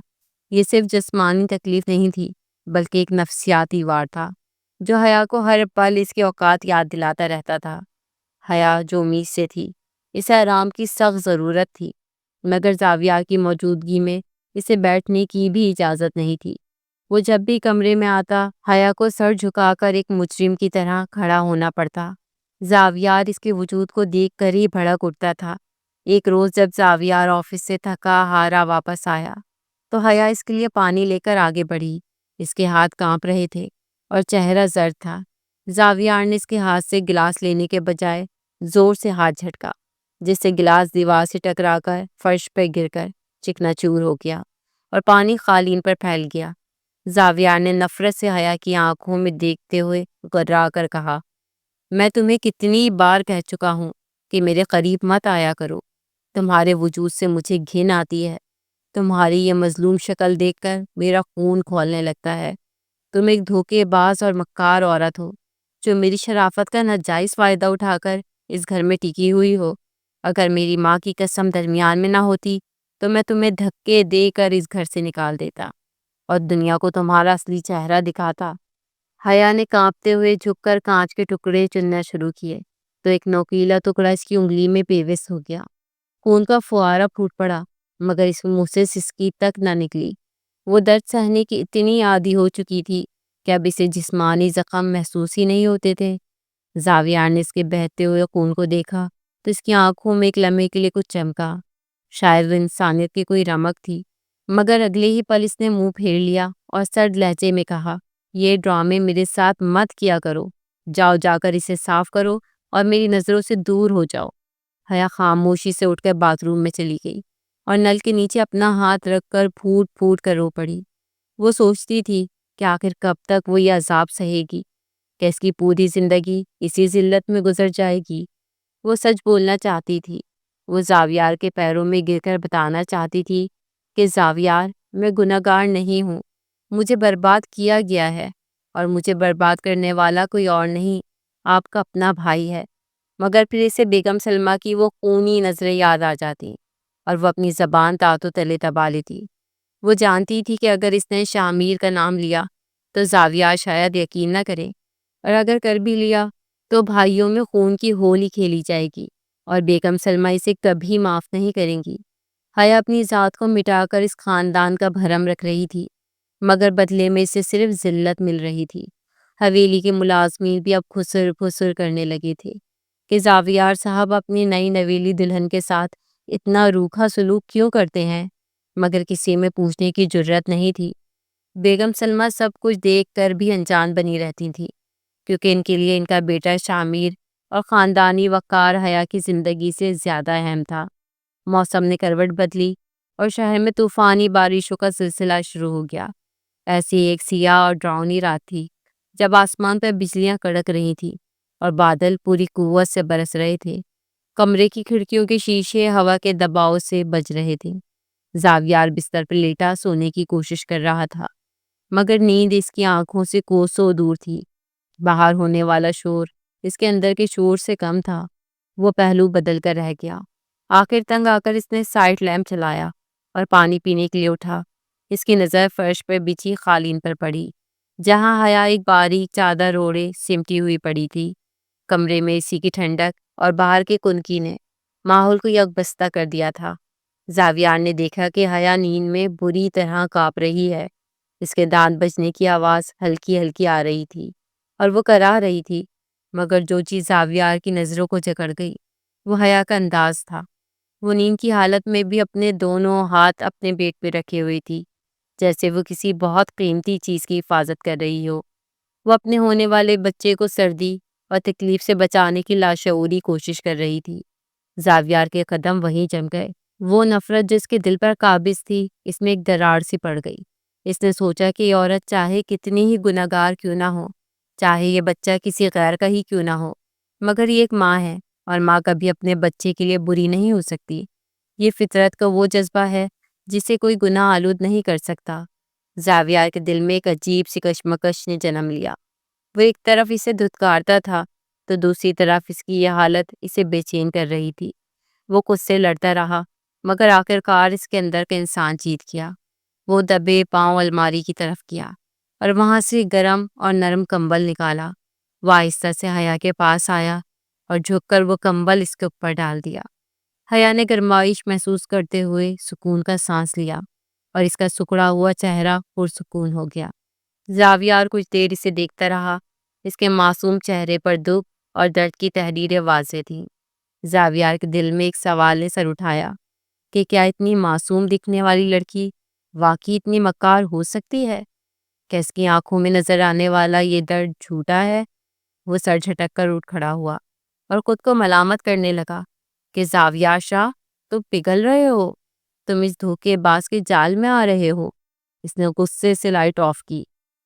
یہ صرف جسمانی تکلیف نہیں تھی بلکہ ایک نفسیاتی وار تھا جو حیا کو ہر پل اس کے اوقات یاد دلاتا رہتا تھا۔ حیا جو امید سے تھی اسے آرام کی سخت ضرورت تھی، مگر زاویار کی موجودگی میں اسے بیٹھنے کی بھی اجازت نہیں تھی۔ وہ جب بھی کمرے میں آتا حیا کو سر جھکا کر ایک مجرم کی طرح کھڑا ہونا پڑتا۔ زاویار اس کے وجود کو دیکھ کر ہی بھڑک اٹھتا تھا۔ ایک روز جب زاویار آفس سے تھکا ہارا واپس آیا تو حیا اس کے لیے پانی لے کر آگے بڑھی۔ اس کے ہاتھ کانپ رہے تھے اور چہرہ زرد تھا۔ زاویار نے اس کے ہاتھ سے گلاس لینے کے بجائے زور سے ہاتھ جھٹکا جس سے گلاس دیوار سے ٹکرا کر فرش پر گر کر چکنا چور ہو گیا اور پانی قالین پر پھیل گیا۔ زاویار نے نفرت سے حیا کی آنکھوں میں دیکھتے ہوئے گرا کر کہا، میں تمہیں کتنی بار کہہ چکا ہوں کہ میرے قریب مت آیا کرو۔ تمہارے وجود سے مجھے گھن آتی ہے۔ تمہاری یہ مظلوم شکل دیکھ کر میرا خون کھولنے لگتا ہے۔ تم ایک دھوکے باز اور مکار عورت ہو جو میری شرافت کا ناجائز فائدہ اٹھا کر اس گھر میں ٹکی ہوئی ہو۔ اگر میری ماں کی قسم درمیان میں نہ ہوتی تو میں تمہیں دھکے دے کر اس گھر سے نکال دیتا اور دنیا کو تمہارا اصلی چہرہ دکھاتا۔ حیا نے کانپتے ہوئے جھک کر کانچ کے ٹکڑے چننا شروع کیے تو ایک نوکیلا ٹکڑا اس کی انگلی میں پیوست ہو گیا۔ خون کا فوارہ پھوٹ پڑا مگر اس منہ سے سسکی تک نہ نکلی۔ وہ درد سہنے کی اتنی عادی ہو چکی تھی کہ اب اسے جسمانی زخم محسوس ہی نہیں ہوتے تھے۔ زاویار نے اس کے بہتے ہوئے خون کو دیکھا تو اس کی آنکھوں میں ایک لمحے کے لیے کچھ چمکا، شاید وہ انسانیت کی کوئی رمق تھی، مگر اگلے ہی پل اس نے منہ پھیر لیا اور سرد لہجے میں کہا، یہ ڈرامے میرے ساتھ مت کیا کرو، جاؤ جا کر اسے صاف کرو اور میری نظروں سے دور ہو جاؤ۔ حیا خاموشی سے اٹھ کر باتھ روم میں چلی گئی اور نل کے نیچے اپنا ہاتھ رکھ کر پھوٹ پھوٹ کر رو پڑی۔ وہ سوچتی تھی کہ آخر کب تک وہ یہ عذاب سہے گی، کہ اس کی پوری زندگی اسی ذلت میں گزر جائے گی۔ وہ سچ بولنا چاہتی تھی۔ وہ زاویار کے پیروں میں گر کر بتانا چاہتی تھی کہ زاویار، میں گنہگار نہیں ہوں، مجھے برباد کیا گیا ہے اور مجھے برباد کرنے والا کوئی اور نہیں، آپ کا اپنا بھائی ہے۔ مگر پھر اسے بیگم سلمہ کی وہ خونی نظریں یاد آ جاتی اور وہ اپنی زبان تانتوں تلے دبا لیتی۔ وہ جانتی تھی کہ اگر اس نے شامیر کا نام لیا تو زاویار شاید یقین نہ کرے، اور اگر کر بھی لیا تو بھائیوں میں خون کی ہولی کھیلی جائے گی اور بیگم سلمہ اسے کبھی معاف نہیں کریں گی۔ حیا اپنی ذات کو مٹا کر اس خاندان کا بھرم رکھ رہی تھی، مگر بدلے میں اسے صرف ذلت مل رہی تھی۔ حویلی کے ملازمین بھی اب خسر پھسر کرنے لگے تھے کہ زاویار صاحب اپنی نئی نویلی دلہن کے ساتھ اتنا روکھا سلوک کیوں کرتے ہیں، مگر کسی میں پوچھنے کی جرت نہیں تھی۔ بیگم سلمہ سب کچھ دیکھ کر بھی انجان بنی رہتی تھی، کیونکہ ان کے لیے ان کا بیٹا شامیر اور خاندانی وقار حیا کی زندگی سے زیادہ اہم تھا۔ موسم نے کروٹ بدلی اور شہر میں طوفانی بارشوں کا سلسلہ شروع ہو گیا۔ ایسی ایک سیاہ اور ڈراؤنی رات تھی جب آسمان پر بجلیاں کڑک رہی تھیں اور بادل پوری قوت سے برس رہے تھے۔ کمرے کی کھڑکیوں کے شیشے ہوا کے دباؤ سے بج رہے تھے۔ زاویار بستر پر لیٹا سونے کی کوشش کر رہا تھا، مگر نیند اس کی آنکھوں سے کوسوں دور تھی۔ باہر ہونے والا شور اس کے اندر کے شور سے کم تھا۔ وہ پہلو بدل کر رہ گیا۔ آخر تنگ آ کر اس نے سائڈ لیمپ چلایا اور پانی پینے کے لیے اٹھا۔ اس کی نظر فرش پر بچھی قالین پر پڑی، جہاں حیا ایک باریک چادر اوڑھے سمٹی ہوئی پڑی تھی۔ کمرے میں اسی کی ٹھنڈک اور باہر کے کنکی نے ماحول کو یکبستہ کر دیا تھا۔ زاویار نے دیکھا کہ حیا نیند میں بری طرح کانپ رہی ہے۔ اس کے دانت بجنے کی آواز ہلکی ہلکی آ رہی تھی اور وہ کرا رہی تھی، مگر جو چیز زاویار کی نظروں کو جکڑ گئی وہ حیا کا انداز تھا۔ وہ نیند کی حالت میں بھی اپنے دونوں ہاتھ اپنے پیٹ پہ رکھے ہوئی تھی، جیسے وہ کسی بہت قیمتی چیز کی حفاظت کر رہی ہو۔ وہ اپنے ہونے والے بچے کو سردی اور تکلیف سے بچانے کی لاشعوری کوشش کر رہی تھی۔ زاویار کے قدم وہیں جم گئے۔ وہ نفرت جس کے دل پر قابض تھی اس میں ایک دراڑ سی پڑ گئی۔ اس نے سوچا کہ یہ عورت چاہے کتنی ہی گنہگار کیوں نہ ہو، چاہے یہ بچہ کسی غیر کا ہی کیوں نہ ہو، مگر یہ ایک ماں ہے اور ماں کبھی اپنے بچے کے لیے بری نہیں ہو سکتی۔ یہ فطرت کا وہ جذبہ ہے جسے کوئی گناہ آلود نہیں کر سکتا۔ زاویار کے دل میں ایک عجیب سی کشمکش نے جنم لیا۔ وہ ایک طرف اسے دھتکارتا تھا تو دوسری طرف اس کی یہ حالت اسے بے چین کر رہی تھی۔ وہ خود سے لڑتا رہا، مگر آخرکار اس کے اندر کا انسان جیت گیا۔ وہ دبے پاؤں الماری کی طرف گیا اور وہاں سے گرم اور نرم کمبل نکالا۔ وہ آہستہ سے حیا کے پاس آیا اور جھک کر وہ کمبل اس کے اوپر ڈال دیا۔ حیا نے گرمائش محسوس کرتے ہوئے سکون کا سانس لیا اور اس کا سکڑا ہوا چہرہ پرسکون ہو گیا۔ زاویار کچھ دیر اسے دیکھتا رہا۔ اس کے معصوم چہرے پر دکھ اور درد کی تحریریں واضح تھیں۔ زاویار کے دل میں ایک سوال نے سر اٹھایا کہ کیا اتنی معصوم دکھنے والی لڑکی واقعی اتنی مکار ہو سکتی ہے؟ کیا اس کی آنکھوں میں نظر آنے والا یہ درد جھوٹا ہے؟ وہ سر جھٹک کر اٹھ کھڑا ہوا اور خود کو ملامت کرنے لگا کہ زاویار شاہ، تم پگھل رہے ہو، تم اس دھوکے باز کے جال میں آ رہے ہو۔ اس نے غصے سے لائٹ آف کی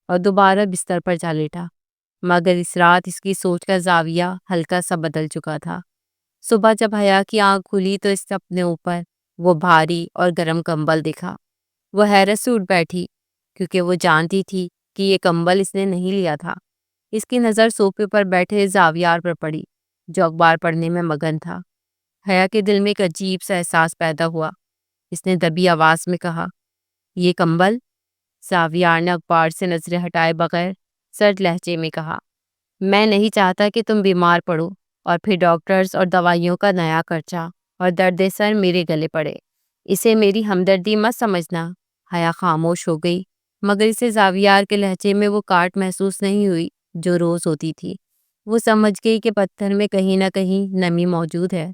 اور دوبارہ بستر پر جا لیٹا، مگر اس رات اس کی سوچ کا زاویہ ہلکا سا بدل چکا تھا۔ صبح جب حیا کی آنکھ کھلی تو اس نے اپنے اوپر وہ بھاری اور گرم کمبل دیکھا۔ وہ حیرت سے اٹھ بیٹھی کیونکہ وہ جانتی تھی کہ یہ کمبل اس نے نہیں لیا تھا۔ اس کی نظر صوفے پر بیٹھے زاویار پر پڑی جو اخبار پڑھنے میں مگن تھا۔ حیا کے دل میں ایک عجیب سا احساس پیدا ہوا۔ اس نے دبی آواز میں کہا، یہ کمبل؟ زاویار نے اخبار سے نظریں ہٹائے بغیر سرد لہجے میں کہا، میں نہیں چاہتا کہ تم بیمار پڑو اور پھر ڈاکٹرز اور دوائیوں کا نیا خرچہ اور درد سر میرے گلے پڑے۔ اسے میری ہمدردی مت سمجھنا۔ حیا خاموش ہو گئی، مگر اسے زاویار کے لہجے میں وہ کاٹ محسوس نہیں ہوئی جو روز ہوتی تھی۔ وہ سمجھ گئی کہ پتھر میں کہیں نہ کہیں نمی موجود ہے۔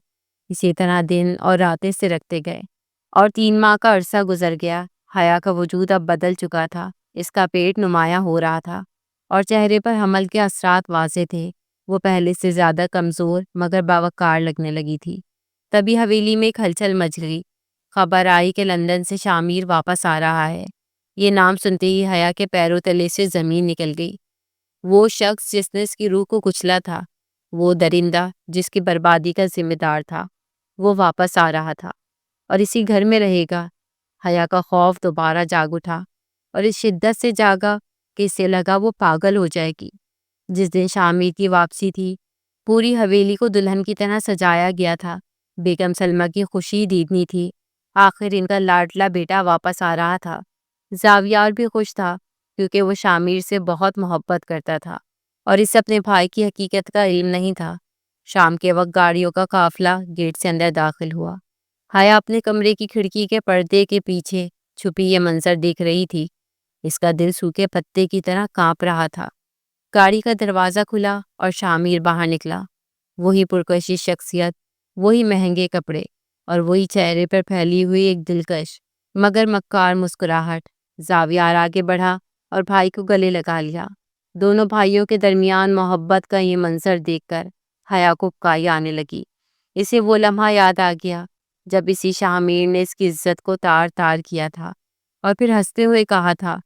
اسی طرح دن اور راتیں سرکتے گئے اور 3 ماہ کا عرصہ گزر گیا۔ حیا کا وجود اب بدل چکا تھا۔ اس کا پیٹ نمایاں ہو رہا تھا اور چہرے پر حمل کے اثرات واضح تھے۔ وہ پہلے سے زیادہ کمزور مگر باوقار لگنے لگی تھی۔ تبھی حویلی میں ایک ہلچل مچ گئی۔ خبر آئی کہ لندن سے شامیر واپس آ رہا ہے۔ یہ نام سنتے ہی حیا کے پیروں تلے سے زمین نکل گئی۔ وہ شخص جس نے اس کی روح کو کچلا تھا، وہ درندہ جس کی بربادی کا ذمہ دار تھا، وہ واپس آ رہا تھا اور اسی گھر میں رہے گا۔ حیا کا خوف دوبارہ جاگ اٹھا اور اس شدت سے جاگا کہ اسے لگا وہ پاگل ہو جائے گی۔ جس دن شامیر کی واپسی تھی، پوری حویلی کو دلہن کی طرح سجایا گیا تھا۔ بیگم سلمہ کی خوشی دیدنی تھی۔ آخر ان کا لاڈلا بیٹا واپس آ رہا تھا۔ زاویار بھی خوش تھا کیونکہ وہ شامیر سے بہت محبت کرتا تھا اور اسے اپنے بھائی کی حقیقت کا علم نہیں تھا۔ شام کے وقت گاڑیوں کا قافلہ گیٹ سے اندر داخل ہوا۔ حیا اپنے کمرے کی کھڑکی کے پردے کے پیچھے چھپی یہ منظر دیکھ رہی تھی۔ اس کا دل سوکھے پتے کی طرح کانپ رہا تھا۔ گاڑی کا دروازہ کھلا اور شامیر باہر نکلا۔ وہی پرکشش شخصیت، وہی مہنگے کپڑے اور وہی چہرے پر پھیلی ہوئی ایک دلکش مگر مکار مسکراہٹ۔ زاویار آگے بڑھا اور بھائی کو گلے لگا لیا۔ دونوں بھائیوں کے درمیان محبت کا یہ منظر دیکھ کر حیا کو اکائی آنے لگی۔ اسے وہ لمحہ یاد آ گیا جب اسی شامیر نے اس کی عزت کو تار تار کیا تھا اور پھر ہنستے ہوئے کہا تھا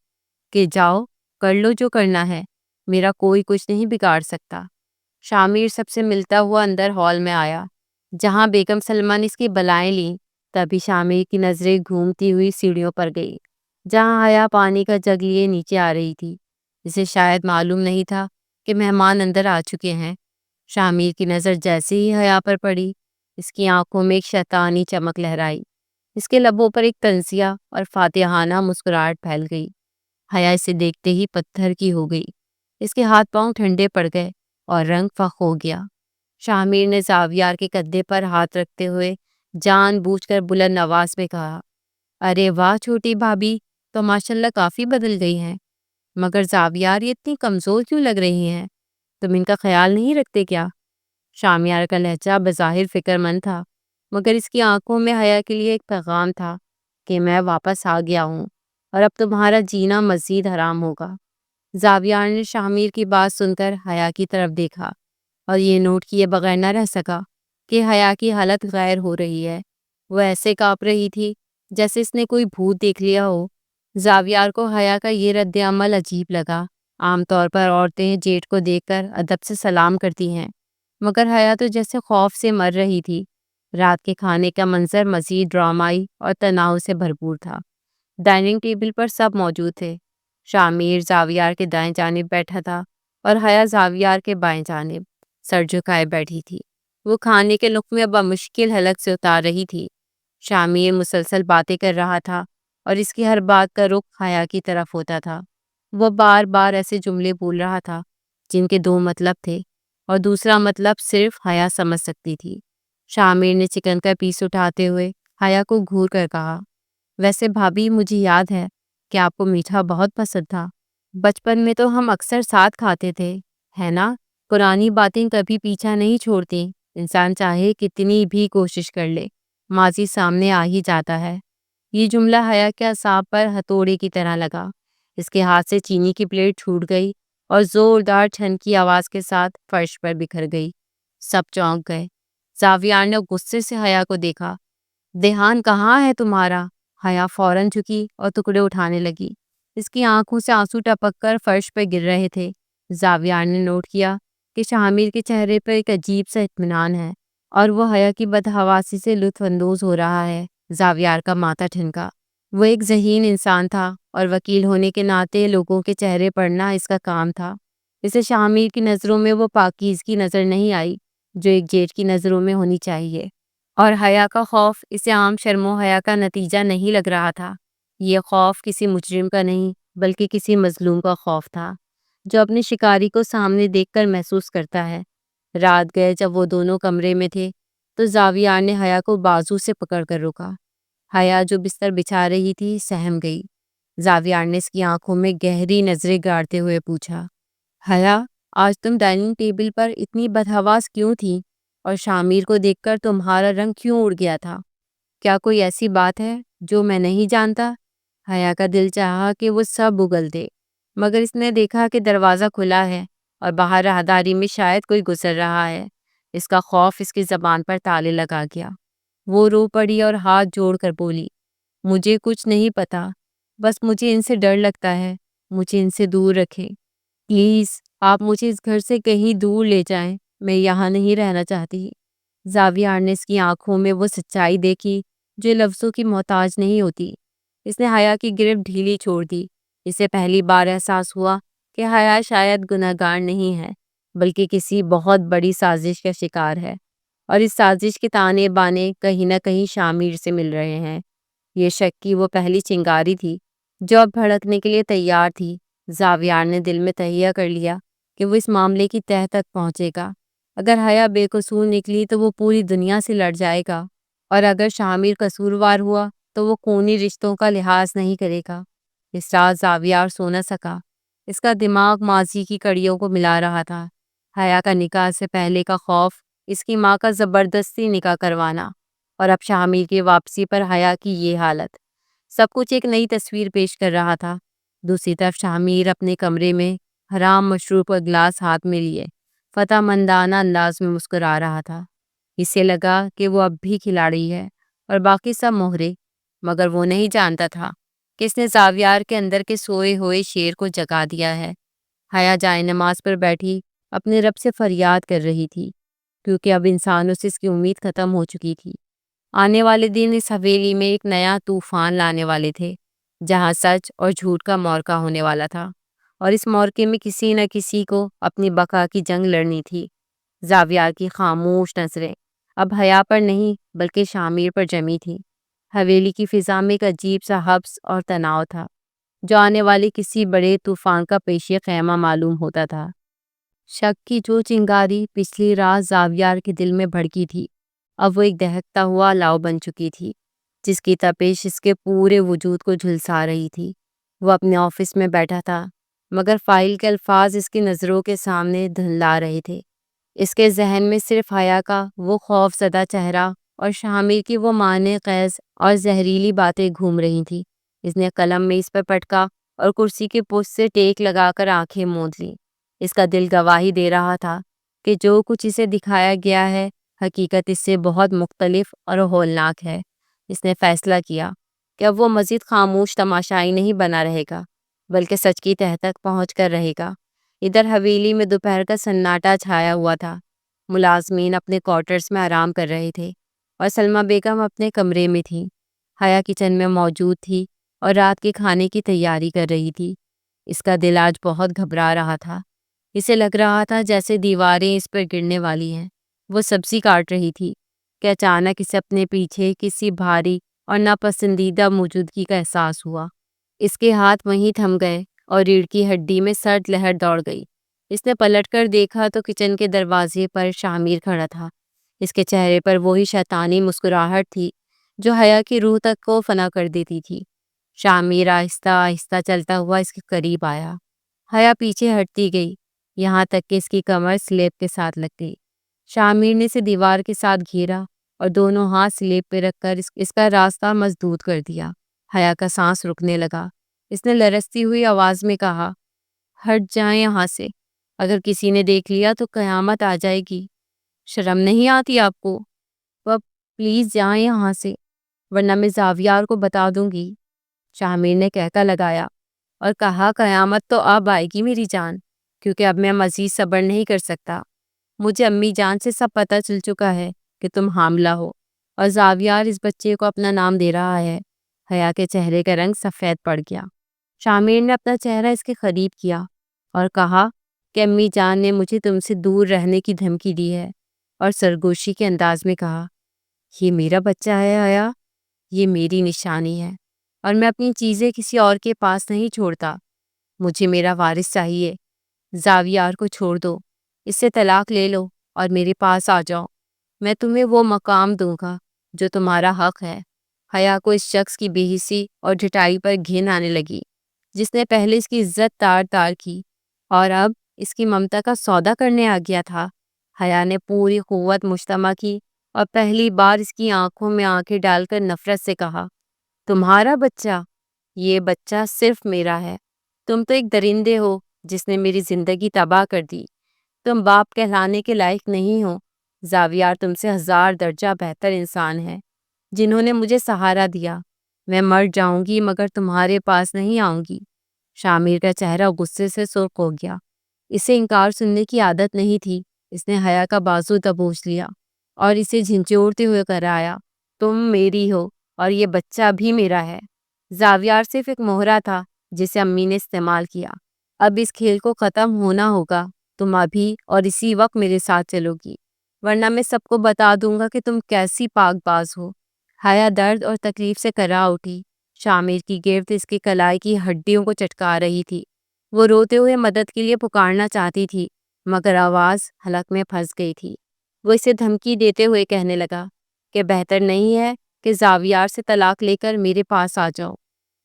کہ جاؤ کر لو جو کرنا ہے، میرا کوئی کچھ نہیں بگاڑ سکتا۔ شامیر سب سے ملتا ہوا اندر ہال میں آیا جہاں بیگم سلمہ نے اس کی بلائیں لیں۔ تبھی شامیر کی نظریں گھومتی ہوئی سیڑھیوں پر گئی جہاں حیا پانی کا جگ لیے نیچے آ رہی تھی۔ اسے شاید معلوم نہیں تھا کہ مہمان اندر آ چکے ہیں۔ شامیر کی نظر جیسے ہی حیا پر پڑی، اس کی آنکھوں میں ایک شیطانی چمک لہرائی۔ اس کے لبوں پر ایک طنزیہ اور فاتحانہ مسکراہٹ پھیل گئی۔ حیا اسے دیکھتے ہی پتھر کی ہو گئی۔ اس کے ہاتھ پاؤں ٹھنڈے پڑ گئے اور رنگ فخ ہو گیا۔ شامیر نے زاویار کے کندھے پر ہاتھ رکھتے ہوئے جان بوجھ کر بلند آواز میں کہا، ارے واہ چھوٹی بھابھی، تو ماشاءاللہ کافی بدل گئی ہیں، مگر زاویار یہ اتنی کمزور کیوں لگ رہی ہیں؟ تم ان کا خیال نہیں رکھتے کیا؟ شامیار کا لہجہ بظاہر فکر مند تھا مگر اس کی آنکھوں میں حیا کے لیے ایک پیغام تھا کہ میں واپس آ گیا ہوں اور اب تمہارا جینا مزید حرام ہوگا۔ زاویار نے شامیر کی بات سن کر حیا کی طرف دیکھا اور یہ نوٹ کیے بغیر نہ رہ سکا کہ حیا کی حالت غیر ہو رہی ہے۔ وہ ایسے کانپ رہی تھی جیسے اس نے کوئی بھوت دیکھ لیا ہو۔ زاویار کو حیا کا یہ رد عمل عجیب لگا۔ عام طور پر عورتیں جیٹھ کو دیکھ کر ادب سے سلام کرتی ہیں، مگر حیا تو جیسے خوف سے مر رہی تھی۔ رات کے کھانے کا منظر مزید ڈرامائی اور تناؤ سے بھرپور تھا۔ ڈائننگ ٹیبل پر سب موجود تھے۔ شامیر زاویار کے دائیں جانب بیٹھا تھا اور حیا زاویار کے بائیں جانب سر جھکائے بیٹھی تھی۔ وہ کھانے کے لقمے بمشکل حلق سے اتار رہی تھی۔ شامیر مسلسل باتیں کر رہا تھا اور اس کی ہر بات کا رخ حیا کی طرف ہوتا تھا۔ وہ بار بار ایسے جملے بول رہا تھا جن کے 2 مطلب تھے اور دوسرا مطلب صرف حیا سمجھ سکتی تھی۔ شامیر نے چکن کا پیس اٹھاتے ہوئے حیا کو گھور کر کہا، ویسے بھابھی مجھے یاد ہے کہ آپ کو میٹھا بہت پسند تھا۔ بچپن میں تو ہم اکثر ساتھ کھاتے تھے، ہے نا؟ پرانی باتیں کبھی پیچھا نہیں چھوڑتی۔ انسان چاہے کتنی بھی کوشش کر لے، ماضی سامنے آ ہی جاتا ہے۔ یہ جملہ حیا کے اعصاب پر ہتھوڑے کی طرح لگا۔ اس کے ہاتھ سے چینی کی پلیٹ چھوٹ گئی اور زوردار چھن کی آواز کے ساتھ فرش پر بکھر گئی۔ سب چونک گئے۔ زاویار نے غصے سے حیا کو دیکھا۔ دھیان کہاں ہے تمہارا؟ حیا فوراً جھکی اور ٹکڑے اٹھانے لگی۔ اس کی آنکھوں سے آنسو ٹپک کر فرش پہ گر رہے تھے۔ زاویار نے نوٹ کیا کہ شامیر کے چہرے پر ایک عجیب سا اطمینان ہے اور وہ حیا کی بدحواسی سے لطف اندوز ہو رہا ہے۔ زاویار کا ماتھا ٹھنکا۔ وہ ایک ذہین انسان تھا اور وکیل ہونے کے ناطے لوگوں کے چہرے پڑھنا اس کا کام تھا۔ اسے شامیر کی نظروں میں وہ پاکیزگی نظر نہیں آئی جو ایک جیٹ کی نظروں میں ہونی چاہیے، اور حیا کا خوف اسے عام شرم و حیا کا نتیجہ نہیں لگ رہا تھا۔ یہ خوف کسی مجرم کا نہیں بلکہ کسی مظلوم کا خوف تھا جو اپنے شکاری کو سامنے دیکھ کر محسوس کرتا ہے۔ رات گئے جب وہ دونوں کمرے میں تھے تو زاویار نے حیا کو بازو سے پکڑ کر روکا۔ حیا جو بستر بچھا رہی تھی سہم گئی۔ زاویار نے اس کی آنکھوں میں گہری نظریں گاڑتے ہوئے پوچھا، حیا، آج تم ڈائننگ ٹیبل پر اتنی بدحواس کیوں تھی اور شامیر کو دیکھ کر تمہارا رنگ کیوں اڑ گیا تھا؟ کیا کوئی ایسی بات ہے جو میں نہیں جانتا؟ حیا کا دل چاہا کہ وہ سب اگل دے، مگر اس نے دیکھا کہ دروازہ کھلا ہے اور باہر راہداری میں شاید کوئی گزر رہا ہے۔ اس کا خوف اس کی زبان پر تالے لگا گیا۔ وہ رو پڑی اور ہاتھ جوڑ کر بولی، مجھے کچھ نہیں پتا، بس مجھے ان سے ڈر لگتا ہے، مجھے ان سے دور رکھیں۔ پلیز آپ مجھے اس گھر سے کہیں دور لے جائیں، میں یہاں نہیں رہنا چاہتی۔ زاویار نے اس کی آنکھوں میں وہ سچائی دیکھی جو لفظوں کی محتاج نہیں ہوتی۔ اس نے حیا کی گرفت ڈھیلی چھوڑ دی۔ اسے پہلی بار احساس ہوا کہ حیا شاید گنہگار نہیں ہے بلکہ کسی بہت بڑی سازش کا شکار ہے، اور اس سازش کے تانے بانے کہیں نہ کہیں شامیر سے مل رہے ہیں۔ یہ شک کی وہ پہلی چنگاری تھی جو اب بھڑکنے کے لیے تیار تھی۔ زاویار نے دل میں تہیہ کر لیا کہ وہ اس معاملے کی تہہ تک پہنچے گا۔ اگر حیا بے قصور نکلی تو وہ پوری دنیا سے لڑ جائے گا، اور اگر شامیر قصوروار ہوا تو وہ خونی رشتوں کا لحاظ نہیں کرے گا۔ اس رات زاویار سو نہ سکا۔ اس کا دماغ ماضی کی کڑیوں کو ملا رہا تھا۔ حیا کا نکاح سے پہلے کا خوف، اس کی ماں کا زبردستی نکاح کروانا، اور اب شامیر کی واپسی پر حیا کی یہ حالت، سب کچھ ایک نئی تصویر پیش کر رہا تھا۔ دوسری طرف شامیر اپنے کمرے میں حرام مشروب کا گلاس ہاتھ میں لیے فتح مندانہ انداز میں مسکرا رہا تھا۔ اسے لگا کہ وہ اب بھی کھلاڑی ہے اور باقی سب مہرے، مگر وہ نہیں جانتا تھا کہ اس نے زاویار کے اندر کے سوئے ہوئے شیر کو جگا دیا ہے۔ حیا جائے نماز پر بیٹھی اپنے رب سے فریاد کر رہی تھی، کیونکہ اب انسانوں سے اس کی امید ختم ہو چکی تھی۔ آنے والے دن اس حویلی میں ایک نیا طوفان لانے والے تھے، جہاں سچ اور جھوٹ کا معرکہ ہونے والا تھا، اور اس معرکے میں کسی نہ کسی کو اپنی بقا کی جنگ لڑنی تھی۔ زاویار کی خاموش نظریں اب حیا پر نہیں بلکہ شامیر پر جمی تھیں۔ حویلی کی فضا میں ایک عجیب سا حبس اور تناؤ تھا جو آنے والے کسی بڑے طوفان کا پیش خیمہ معلوم ہوتا تھا۔ شک کی جو چنگاری پچھلی رات زاویار کے دل میں بھڑکی تھی، اب وہ ایک دہکتا ہوا الاؤ بن چکی تھی جس کی تپش اس کے پورے وجود کو جھلسا رہی تھی۔ وہ اپنے آفس میں بیٹھا تھا، مگر فائل کے الفاظ اس کی نظروں کے سامنے دھندلا رہے تھے۔ اس کے ذہن میں صرف حیا کا وہ خوف زدہ چہرہ اور شامیر کی وہ معنی خیز اور زہریلی باتیں گھوم رہی تھیں۔ اس نے قلم میز پر پٹکا اور کرسی کے پشت سے ٹیک لگا کر آنکھیں موند لیں۔ اس کا دل گواہی دے رہا تھا کہ جو کچھ اسے دکھایا گیا ہے حقیقت اس سے بہت مختلف اور ہولناک ہے۔ اس نے فیصلہ کیا کہ اب وہ مزید خاموش تماشائی نہیں بنا رہے گا بلکہ سچ کی تہہ تک پہنچ کر رہے گا۔ ادھر حویلی میں دوپہر کا سناٹا چھایا ہوا تھا۔ ملازمین اپنے کوارٹرز میں آرام کر رہے تھے اور سلمیٰ بیگم اپنے کمرے میں تھیں۔ حیا کچن میں موجود تھی اور رات کے کھانے کی تیاری کر رہی تھی۔ اس کا دل آج بہت گھبرا رہا تھا۔ اسے لگ رہا تھا جیسے دیواریں اس پر گرنے والی ہیں۔ وہ سبزی کاٹ رہی تھی کہ اچانک اسے اپنے پیچھے کسی بھاری اور ناپسندیدہ موجودگی کا احساس ہوا۔ اس کے ہاتھ وہیں تھم گئے اور ریڑھ کی ہڈی میں سرد لہر دوڑ گئی۔ اس نے پلٹ کر دیکھا تو کچن کے دروازے پر شامیر کھڑا تھا۔ اس کے چہرے پر وہی شیطانی مسکراہٹ تھی جو حیا کی روح تک کو فنا کر دیتی تھی۔ شامیر آہستہ آہستہ چلتا ہوا اس کے قریب آیا۔ حیا پیچھے ہٹتی گئی، یہاں تک کہ اس کی کمر سلیب کے ساتھ لگ گئی۔ شامیر نے اسے دیوار کے ساتھ گھیرا اور دونوں ہاتھ سلیب پہ رکھ کر اس کا راستہ مسدود کر دیا۔ حیا کا سانس رکنے لگا۔ اس نے لرزتی ہوئی آواز میں کہا، ہٹ جائیں یہاں سے، اگر کسی نے دیکھ لیا تو قیامت آ جائے گی۔ شرم نہیں آتی آپ کو؟ پلیز جائیں یہاں سے، ورنہ میں زاویار کو بتا دوں گی۔ شامیر نے کہکا لگایا اور کہا قیامت تو اب آئے گی میری جان، کیونکہ اب میں مزید صبر نہیں کر سکتا۔ مجھے امی جان سے سب پتہ چل چکا ہے کہ تم حاملہ ہو، اور زاویار اس بچے کو اپنا نام دے رہا ہے۔ حیا کے چہرے کا رنگ سفید پڑ گیا۔ شامر نے اپنا چہرہ اس کے قریب کیا اور کہا کہ امی جان نے مجھے تم سے دور رہنے کی دھمکی دی ہے، اور سرگوشی کے انداز میں کہا، یہ میرا بچہ ہے حیا، یہ میری نشانی ہے، اور میں اپنی چیزیں کسی اور کے پاس نہیں چھوڑتا۔ مجھے میرا وارث چاہیے۔ زاویار کو چھوڑ دو، اس سے طلاق لے لو اور میرے پاس آ جاؤ۔ میں تمہیں وہ مقام دوں گا جو تمہارا حق ہے۔ حیا کو اس شخص کی بے حسی اور ڈھٹائی پر گھن آنے لگی، جس نے پہلے اس کی عزت تار تار کی اور اب اس کی ممتا کا سودا کرنے آ گیا تھا۔ حیا نے پوری قوت مجتمع کی اور پہلی بار اس کی آنکھوں میں آنکھیں ڈال کر نفرت سے کہا، تمہارا بچہ؟ یہ بچہ صرف میرا ہے۔ تم تو ایک درندے ہو جس نے میری زندگی تباہ کر دی۔ تم باپ کہلانے کے لائق نہیں ہو۔ زاویار تم سے 1000 درجہ بہتر انسان ہے، جنہوں نے مجھے سہارا دیا۔ میں مر جاؤں گی مگر تمہارے پاس نہیں آؤں گی۔ شامر کا چہرہ غصے سے سرخ ہو گیا۔ اسے انکار سننے کی عادت نہیں تھی۔ اس نے حیا کا بازو دبوچ لیا اور اسے جھنجھوڑتے ہوئے کرایا، تم میری ہو اور یہ بچہ بھی میرا ہے۔ زاویار صرف ایک مہرا تھا جسے امی نے استعمال کیا۔ اب اس کھیل کو ختم ہونا ہوگا۔ تم ابھی اور اسی وقت میرے ساتھ چلو گی، ورنہ میں سب کو بتا دوں گا کہ تم کیسی پاک باز ہو۔ حیا درد اور تکلیف سے کرا اٹھی۔ شامر کی گرفت اس کی کلائی کی ہڈیوں کو چٹکا رہی تھی۔ وہ روتے ہوئے مدد کے لیے پکارنا چاہتی تھی، مگر آواز حلق میں پھنس گئی تھی۔ وہ اسے دھمکی دیتے ہوئے کہنے لگا کہ بہتر نہیں ہے کہ زاویار سے طلاق لے کر میرے پاس آ جاؤ،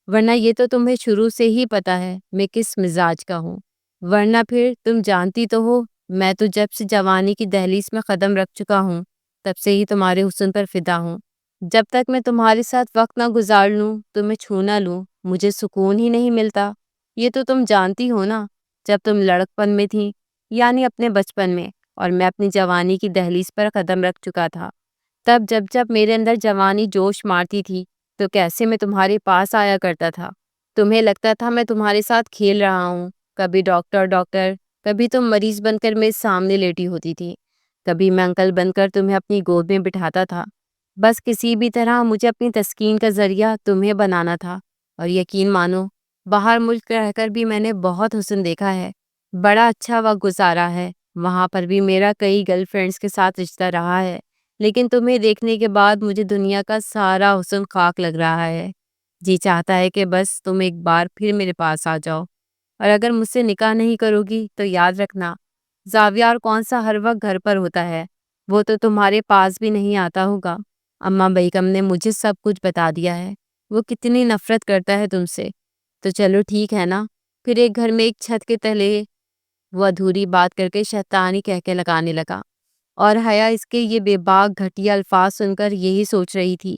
ورنہ یہ تو تمہیں شروع سے ہی پتہ ہے میں کس مزاج کا ہوں۔ ورنہ پھر تم جانتی تو ہو، میں تو جب سے جوانی کی دہلیز میں قدم رکھ چکا ہوں تب سے ہی تمہارے حسن پر فدا ہوں۔ جب تک میں تمہارے ساتھ وقت نہ گزار لوں، تمہیں چھو نہ لوں، مجھے سکون ہی نہیں ملتا۔ یہ تو تم جانتی ہو نا، جب تم لڑکپن میں تھی، یعنی اپنے بچپن میں، اور میں اپنی جوانی کی دہلیز پر قدم رکھ چکا تھا، تب جب جب میرے اندر جوانی جوش مارتی تھی تو کیسے میں تمہارے پاس آیا کرتا تھا۔ تمہیں لگتا تھا میں تمہارے ساتھ کھیل رہا ہوں۔ کبھی ڈاکٹر ڈاکٹر، کبھی تم مریض بن کر میرے سامنے لیٹی ہوتی تھی، کبھی میں انکل بن کر تمہیں اپنی گود میں بٹھاتا تھا۔ بس کسی بھی طرح مجھے اپنی تسکین کا ذریعہ تمہیں بنانا تھا۔ اور یقین مانو، باہر ملک رہ کر بھی میں نے بہت حسن دیکھا ہے، بڑا اچھا وقت گزارا ہے، وہاں پر بھی میرا کئی گرل فرینڈز کے ساتھ رشتہ رہا ہے، لیکن تمہیں دیکھنے کے بعد مجھے دنیا کا سارا حسن خاک لگ رہا ہے۔ جی چاہتا ہے کہ بس تم ایک بار پھر میرے پاس آ جاؤ، اور اگر مجھ سے نکاح نہیں کرو گی تو یاد رکھنا، زاویار کون سا ہر وقت گھر پر ہوتا ہے، وہ تو تمہارے پاس بھی نہیں آتا ہوگا۔ اماں بیگم نے مجھے سب کچھ بتا دیا ہے، وہ کتنی نفرت کرتا ہے تم سے۔ تو چلو ٹھیک ہے نا، پھر ایک گھر میں ایک چھت کے تلے۔ وہ ادھوری بات کر کے شیطانی کہہ کے لگانے لگا، اور حیا اس کے یہ بے باک گھٹیا الفاظ سن کر یہی سوچ رہی تھی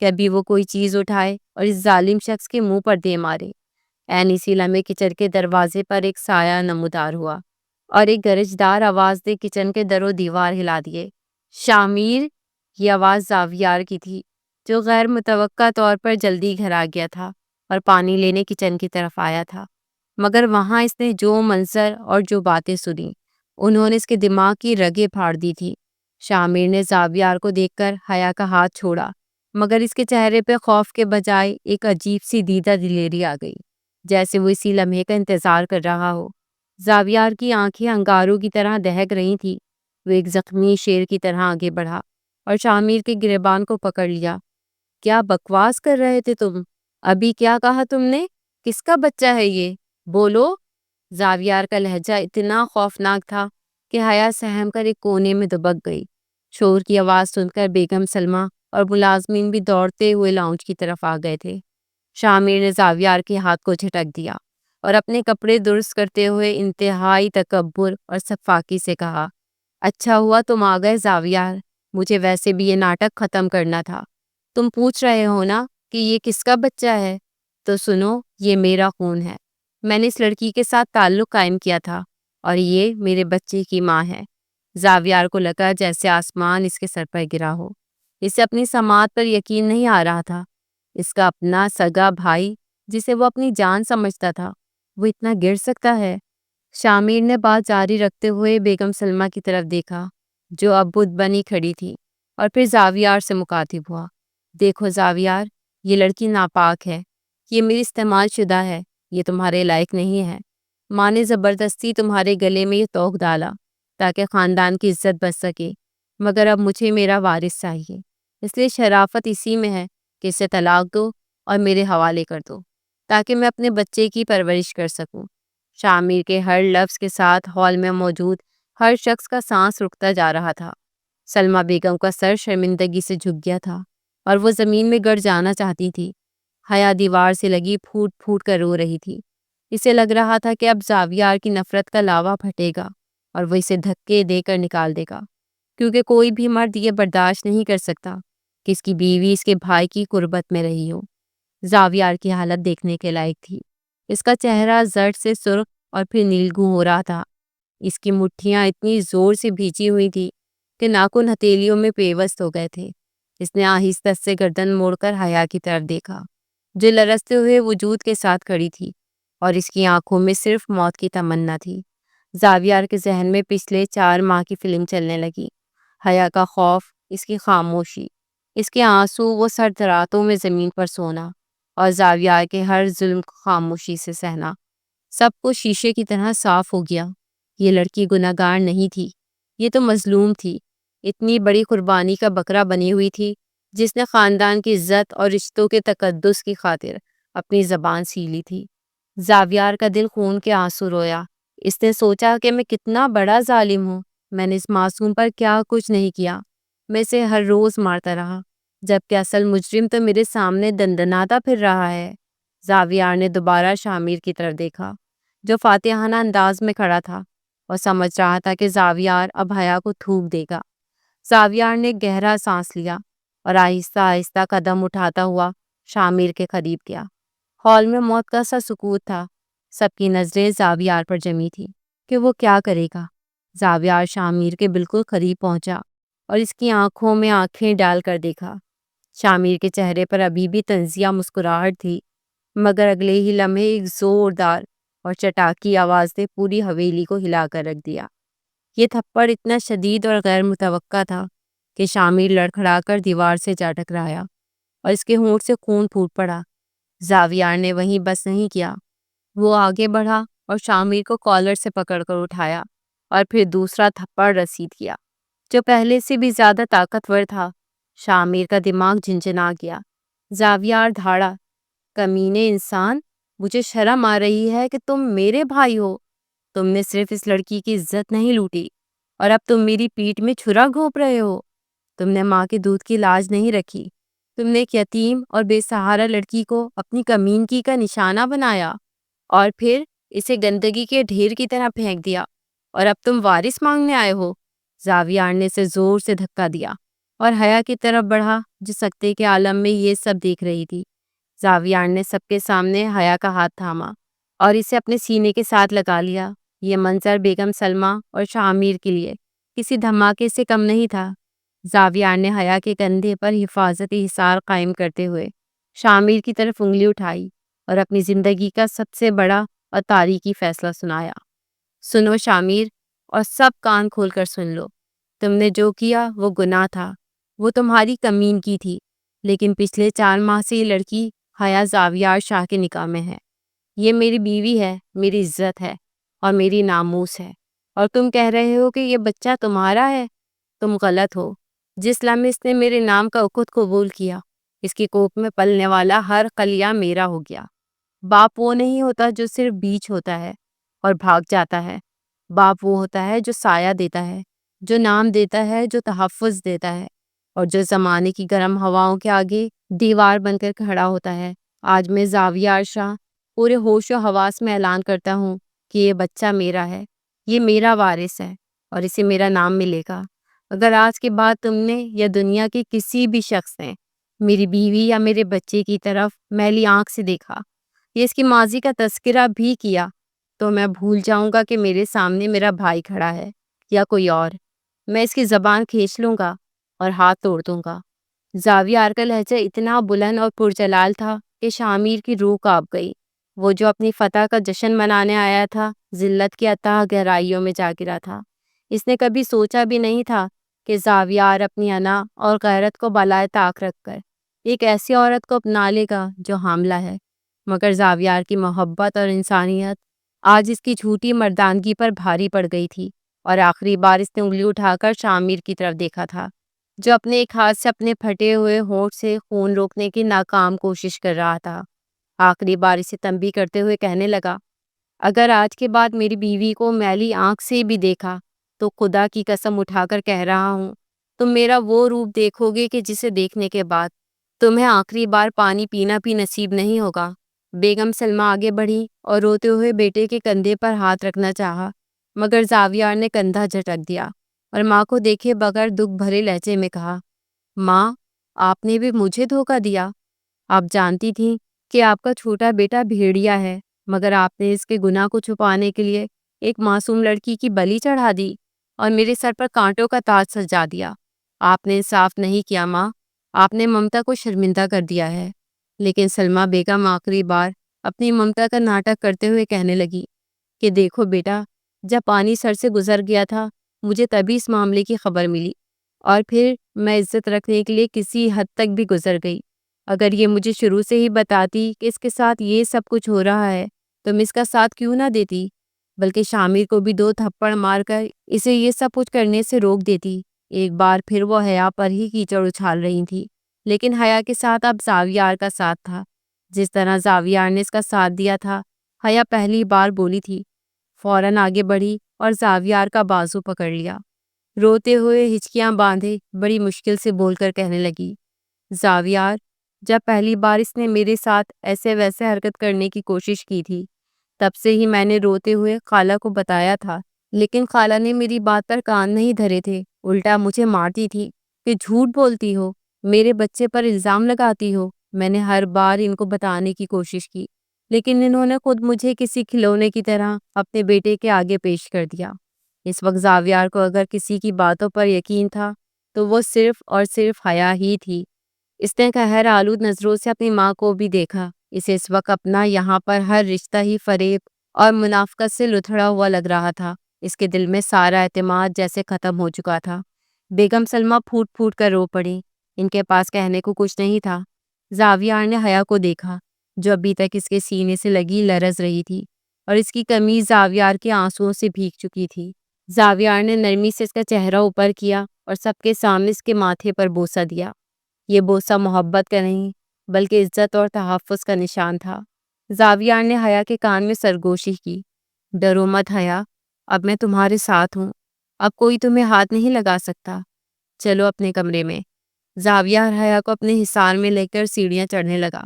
کہ ابھی وہ کوئی چیز اٹھائے اور اس ظالم شخص کے منہ پر دے مارے۔ اسی لمحے کچن کے دروازے پر ایک سایہ نمودار ہوا اور ایک گرجدار آواز نے کچن کے در و دیوار ہلا دیے۔ شامیر! یہ آواز زاویار کی تھی، جو غیر متوقع طور پر جلدی گھر آ گیا تھا اور پانی لینے کچن کی طرف آیا تھا، مگر وہاں اس نے جو منظر اور جو باتیں سنی، انہوں نے اس کے دماغ کی رگیں پھاڑ دی تھی۔ شامیر نے زاویار کو دیکھ کر حیا کا ہاتھ چھوڑا، مگر اس کے چہرے پہ خوف کے بجائے ایک عجیب سی دیدہ دلیری آ گئی، جیسے وہ اسی لمحے کا انتظار کر رہا ہو۔ زاویار کی آنکھیں انگاروں کی طرح دہک رہی تھیں۔ وہ ایک زخمی شیر کی طرح آگے بڑھا اور شامیر کے گریبان کو پکڑ لیا۔ کیا بکواس کر رہے تھے تم؟ ابھی کیا کہا تم نے؟ کس کا بچہ ہے یہ؟ بولو۔ زاویار کا لہجہ اتنا خوفناک تھا کہ حیا سہم کر ایک کونے میں دبک گئی۔ شور کی آواز سن کر بیگم سلمہ اور ملازمین بھی دوڑتے ہوئے لاؤنج کی طرف آ گئے تھے۔ شامیر نے زاویار کے ہاتھ کو جھٹک دیا اور اپنے کپڑے درست کرتے ہوئے انتہائی تکبر اور سفاکی سے کہا، اچھا ہوا تم آ گئے زاویار، مجھے ویسے بھی یہ ناٹک ختم کرنا تھا۔ تم پوچھ رہے ہو نا کہ یہ کس کا بچہ ہے؟ تو سنو، یہ میرا خون ہے۔ میں نے اس لڑکی کے ساتھ تعلق قائم کیا تھا اور یہ میرے بچے کی ماں ہے۔ زاویار کو لگا جیسے آسمان اس کے سر پر گرا ہو۔ اسے اپنی سماعت پر یقین نہیں آ رہا تھا۔ اس کا اپنا سگا بھائی، جسے وہ اپنی جان سمجھتا تھا، وہ اتنا گر سکتا ہے؟ شامیر نے بات جاری رکھتے ہوئے بیگم سلمہ کی طرف دیکھا جو اب بت بنی کھڑی تھی، اور پھر زاویار سے مخاطب ہوا۔ دیکھو زاویار، یہ لڑکی ناپاک ہے، یہ میری استعمال شدہ ہے، یہ تمہارے لائق نہیں ہے۔ ماں نے زبردستی تمہارے گلے میں یہ توق ڈالا تاکہ خاندان کی عزت بچ سکے، مگر اب مجھے میرا وارث چاہیے، اس لیے شرافت اسی میں ہے کہ اسے طلاق دو اور میرے حوالے کر دو تاکہ میں اپنے بچے کی پرورش کر سکوں۔ شامیر کے ہر لفظ کے ساتھ ہال میں موجود ہر شخص کا سانس رکتا جا رہا تھا۔ سلمہ بیگم کا سر شرمندگی سے جھک گیا تھا اور وہ زمین میں گڑ جانا چاہتی تھی۔ حیا دیوار سے لگی پھوٹ پھوٹ کر رو رہی تھی۔ اسے لگ رہا تھا کہ اب زاویار کی نفرت کا لاوا پھٹے گا اور وہ اسے دھکے دے کر نکال دے گا، کیونکہ کوئی بھی مرد یہ برداشت نہیں کر سکتا کہ اس کی بیوی اس کے بھائی کی قربت میں رہی ہو۔ زاویار کی حالت دیکھنے کے لائق تھی۔ اس کا چہرہ زرد سے سرخ اور پھر نیلگوں ہو رہا تھا۔ اس کی مٹھیاں اتنی زور سے بھیجی ہوئی تھی کہ ناخن ہتھیلیوں میں پیوست ہو گئے تھے۔ اس نے آہستہ سے گردن موڑ کر حیا کی طرف دیکھا جو لرزتے ہوئے وجود کے ساتھ کھڑی تھی، اور اس کی آنکھوں میں صرف موت کی تمنا تھی۔ زاویار کے ذہن میں پچھلے 4 ماہ کی فلم چلنے لگی۔ حیا کا خوف، اس کی خاموشی، اس کے آنسو، وہ سرد راتوں میں زمین پر سونا، اور زاویار کے ہر ظلم کو خاموشی سے سہنا، سب کو شیشے کی طرح صاف ہو گیا۔ یہ لڑکی گناہگار نہیں تھی، یہ تو مظلوم تھی، اتنی بڑی قربانی کا بکرا بنی ہوئی تھی جس نے خاندان کی عزت اور رشتوں کے تقدس کی خاطر اپنی زبان سیلی تھی۔ زاویار کا دل خون کے آنسو رویا۔ اس نے سوچا کہ میں کتنا بڑا ظالم ہوں، میں نے اس معصوم پر کیا کچھ نہیں کیا، میں اسے ہر روز مارتا رہا، جبکہ اصل مجرم تو میرے سامنے دندناتا پھر رہا ہے۔ زاویار نے دوبارہ شامیر کی طرف دیکھا جو فاتحانہ انداز میں کھڑا تھا اور سمجھ رہا تھا کہ زاویار اب حیا کو تھوک دے گا۔ زاویار نے گہرا سانس لیا اور آہستہ آہستہ قدم اٹھاتا ہوا شامیر کے قریب گیا۔ ہال میں موت کا سا سکوت تھا۔ سب کی نظریں زاویار پر جمی تھی کہ وہ کیا کرے گا۔ زاویار شامیر کے بالکل قریب پہنچا اور اس کی آنکھوں میں آنکھیں ڈال کر دیکھا۔ شامیر کے چہرے پر ابھی بھی طنزیہ مسکراہٹ تھی، مگر اگلے ہی لمحے ایک زوردار اور چٹاکی آواز نے پوری حویلی کو ہلا کر رکھ دیا۔ یہ تھپڑ اتنا شدید اور غیر متوقع تھا کہ شامیر لڑکھڑا کر دیوار سے جا ٹکرایا اور اس کے ہونٹ سے خون پھوٹ پڑا۔ زاویار نے وہیں بس نہیں کیا، وہ آگے بڑھا اور شامیر کو کالر سے پکڑ کر اٹھایا اور پھر دوسرا تھپڑ رسید کیا جو پہلے سے بھی زیادہ طاقتور تھا۔ شامیر کا دماغ جھنجھنا گیا۔ زاویار دھاڑا، کمینے انسان، مجھے شرم آ رہی ہے کہ تم میرے بھائی ہو۔ تم نے صرف اس لڑکی کی عزت نہیں لوٹی اور اب تم میری پیٹھ میں چھرا گھونپ رہے ہو۔ تم نے ماں کے دودھ کی لاج نہیں رکھی، تم نے ایک یتیم اور بے سہارا لڑکی کو اپنی کمینگی کا نشانہ بنایا اور پھر اسے گندگی کے ڈھیر کی طرح پھینک دیا، اور اب تم وارث مانگنے آئے ہو۔ زاویار نے اسے زور سے دھکا دیا اور حیا کی طرف بڑھا جو سکتے کے عالم میں یہ سب دیکھ رہی تھی۔ زاویار نے سب کے سامنے حیا کا ہاتھ تھاما اور اسے اپنے سینے کے ساتھ لگا لیا۔ یہ منظر بیگم سلمہ اور شامیر کے لیے کسی دھماکے سے کم نہیں تھا۔ زاویار نے حیا کے کندھے پر حفاظتی حصار قائم کرتے ہوئے شامیر کی طرف انگلی اٹھائی اور اپنی زندگی کا سب سے بڑا اور تاریخی فیصلہ سنایا۔ سنو شامیر، اور سب کان کھول کر سن لو، تم نے جو کیا وہ گناہ تھا، وہ تمہاری کمینگی تھی، لیکن پچھلے 4 ماہ سے یہ لڑکی حیا زاویار شاہ کے نکاح میں ہے۔ یہ میری بیوی ہے، میری عزت ہے اور میری ناموس ہے، اور تم کہہ رہے ہو کہ یہ بچہ تمہارا ہے؟ تم غلط ہو۔ جس لمحے اس نے میرے نام کا عقد قبول کیا، اس کی کوکھ میں پلنے والا ہر کلیہ میرا ہو گیا۔ باپ وہ نہیں ہوتا جو صرف بیچ ہوتا ہے اور بھاگ جاتا ہے۔ باپ وہ ہوتا ہے جو سایہ دیتا ہے، جو نام دیتا ہے، جو تحفظ دیتا ہے، اور جو زمانے کی گرم ہواؤں کے آگے دیوار بن کر کھڑا ہوتا ہے۔ آج میں زاویار شاہ پورے ہوش و حواس میں اعلان کرتا ہوں کہ یہ بچہ میرا ہے، یہ میرا وارث ہے اور اسے میرا نام ملے گا۔ اگر آج کے بعد تم نے یا دنیا کے کسی بھی شخص نے میری بیوی یا میرے بچے کی طرف میلی آنکھ سے دیکھا یا اس کی ماضی کا تذکرہ بھی کیا، تو میں بھول جاؤں گا کہ میرے سامنے میرا بھائی کھڑا ہے یا کوئی اور۔ میں اس کی زبان کھینچ لوں گا اور ہاتھ توڑ دوں گا۔ زاویار کا لہجہ اتنا بلند اور پرجلال تھا کہ شامیر کی روح کانپ گئی۔ وہ جو اپنی فتح کا جشن منانے آیا تھا ذلت کی اتھاہ گہرائیوں میں جا گرا تھا۔ اس نے کبھی سوچا بھی نہیں تھا کہ زاویار اپنی انا اور غیرت کو بالائے طاق رکھ کر ایک ایسی عورت کو اپنا لے گا جو حاملہ ہے، مگر زاویار کی محبت اور انسانیت آج اس کی جھوٹی مردانگی پر بھاری پڑ گئی تھی، اور آخری بار اس نے انگلی اٹھا کر شامیر کی طرف دیکھا تھا، جو اپنے ایک ہاتھ سے اپنے پھٹے ہوئے ہونٹ سے خون روکنے کی ناکام کوشش کر رہا تھا۔ آخری بار اسے تنبیہ کرتے ہوئے کہنے لگا، اگر آج کے بعد میری بیوی کو میلی آنکھ سے بھی دیکھا تو خدا کی قسم اٹھا کر کہہ رہا ہوں، تم میرا وہ روپ دیکھو گے کہ جسے دیکھنے کے بعد تمہیں آخری بار پانی پینا بھی نصیب نہیں ہوگا۔ بیگم سلمہ آگے بڑھی اور روتے ہوئے بیٹے کے کندھے پر ہاتھ رکھنا چاہا، مگر زاویار نے کندھا جھٹک دیا اور ماں کو دیکھے بغیر دکھ بھرے لہجے میں کہا، ماں، آپ نے بھی مجھے دھوکہ دیا۔ آپ جانتی تھیں کہ آپ کا چھوٹا بیٹا بھیڑیا ہے، مگر آپ نے اس کے گناہ کو چھپانے کے لیے ایک معصوم لڑکی کی بلی چڑھا دی اور میرے سر پر کانٹوں کا تاج سجا دیا۔ آپ نے انصاف نہیں کیا ماں، آپ نے ممتا کو شرمندہ کر دیا ہے۔ لیکن سلمہ بیگم آخری بار اپنی ممتا کا ناٹک کرتے ہوئے کہنے لگی کہ دیکھو بیٹا، جب پانی سر سے گزر گیا تھا مجھے تبھی اس معاملے کی خبر ملی، اور پھر میں عزت رکھنے کے لیے کسی حد تک بھی گزر گئی۔ اگر یہ مجھے شروع سے ہی بتاتی کہ اس کے ساتھ یہ سب کچھ ہو رہا ہے تو میں اس کا ساتھ کیوں نہ دیتی، بلکہ شامر کو بھی 2 تھپڑ مار کر اسے یہ سب کچھ کرنے سے روک دیتی۔ ایک بار پھر وہ حیا پر ہی کیچڑ اچھال رہی تھی، لیکن حیا کے ساتھ اب زاویار کا ساتھ تھا۔ جس طرح زاویار نے اس کا ساتھ دیا تھا، حیا پہلی بار بولی تھی، فوراً آگے بڑھی اور زاویار کا بازو پکڑ لیا۔ روتے ہوئے ہچکیاں باندھے بڑی مشکل سے بول کر کہنے لگی، زاویار، جب پہلی بار اس نے میرے ساتھ ایسے ویسے حرکت کرنے کی کوشش کی تھی تب سے ہی میں نے روتے ہوئے خالہ کو بتایا تھا، لیکن خالہ نے میری بات پر کان نہیں دھرے تھے، الٹا مجھے مارتی تھی کہ جھوٹ بولتی ہو، میرے بچے پر الزام لگاتی ہو۔ میں نے ہر بار ان کو بتانے کی کوشش کی، لیکن انہوں نے خود مجھے کسی کھلونے کی طرح اپنے بیٹے کے آگے پیش کر دیا۔ اس وقت زاویار کو اگر کسی کی باتوں پر یقین تھا تو وہ صرف اور صرف حیا ہی تھی۔ اس نے قہر آلود نظروں سے اپنی ماں کو بھی دیکھا۔ اسے اس وقت اپنا یہاں پر ہر رشتہ ہی فریب اور منافقت سے لتھڑا ہوا لگ رہا تھا۔ اس کے دل میں سارا اعتماد جیسے ختم ہو چکا تھا۔ بیگم سلمہ پھوٹ پھوٹ کر رو پڑی۔ ان کے پاس کہنے کو کچھ نہیں تھا۔ زاویار نے حیا کو دیکھا، جو ابھی تک اس کے سینے سے لگی لرز رہی تھی، اور اس کی قمیض زاویار کے آنسوؤں سے بھیگ چکی تھی۔ زاویار نے نرمی سے اس کا چہرہ اوپر کیا اور سب کے سامنے اس کے ماتھے پر بوسہ دیا۔ یہ بوسہ محبت کا نہیں بلکہ عزت اور تحفظ کا نشان تھا۔ زاویار نے حیا کے کان میں سرگوشی کی، ڈرو مت حیا، اب میں تمہارے ساتھ ہوں، اب کوئی تمہیں ہاتھ نہیں لگا سکتا، چلو اپنے کمرے میں۔ زاویار حیا کو اپنے حصار میں لے کر سیڑھیاں چڑھنے لگا،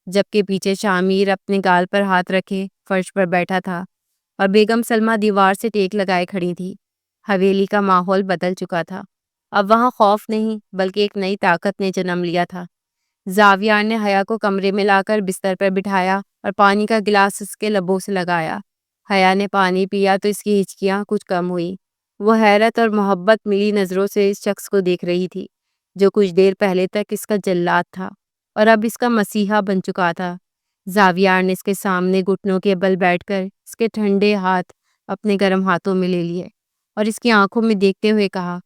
جبکہ پیچھے شامیر اپنے گال پر ہاتھ رکھے فرش پر بیٹھا تھا اور بیگم سلمہ دیوار سے ٹیک لگائے کھڑی تھی۔ حویلی کا ماحول بدل چکا تھا۔ اب وہاں خوف نہیں بلکہ ایک نئی طاقت نے جنم لیا تھا۔ زاویار نے حیا کو کمرے میں لا کر بستر پر بٹھایا اور پانی کا گلاس اس کے لبوں سے لگایا۔ حیا نے پانی پیا تو اس کی ہچکیاں کچھ کم ہوئی۔ وہ حیرت اور محبت ملی نظروں سے اس شخص کو دیکھ رہی تھی، جو کچھ دیر پہلے تک اس کا جلاد تھا اور اب اس کا مسیحا بن چکا تھا۔ زاویار نے اس کے سامنے گھٹنوں کے بل بیٹھ کر اس کے ٹھنڈے ہاتھ اپنے گرم ہاتھوں میں لے لیے اور اس کی آنکھوں میں دیکھتے ہوئے کہا،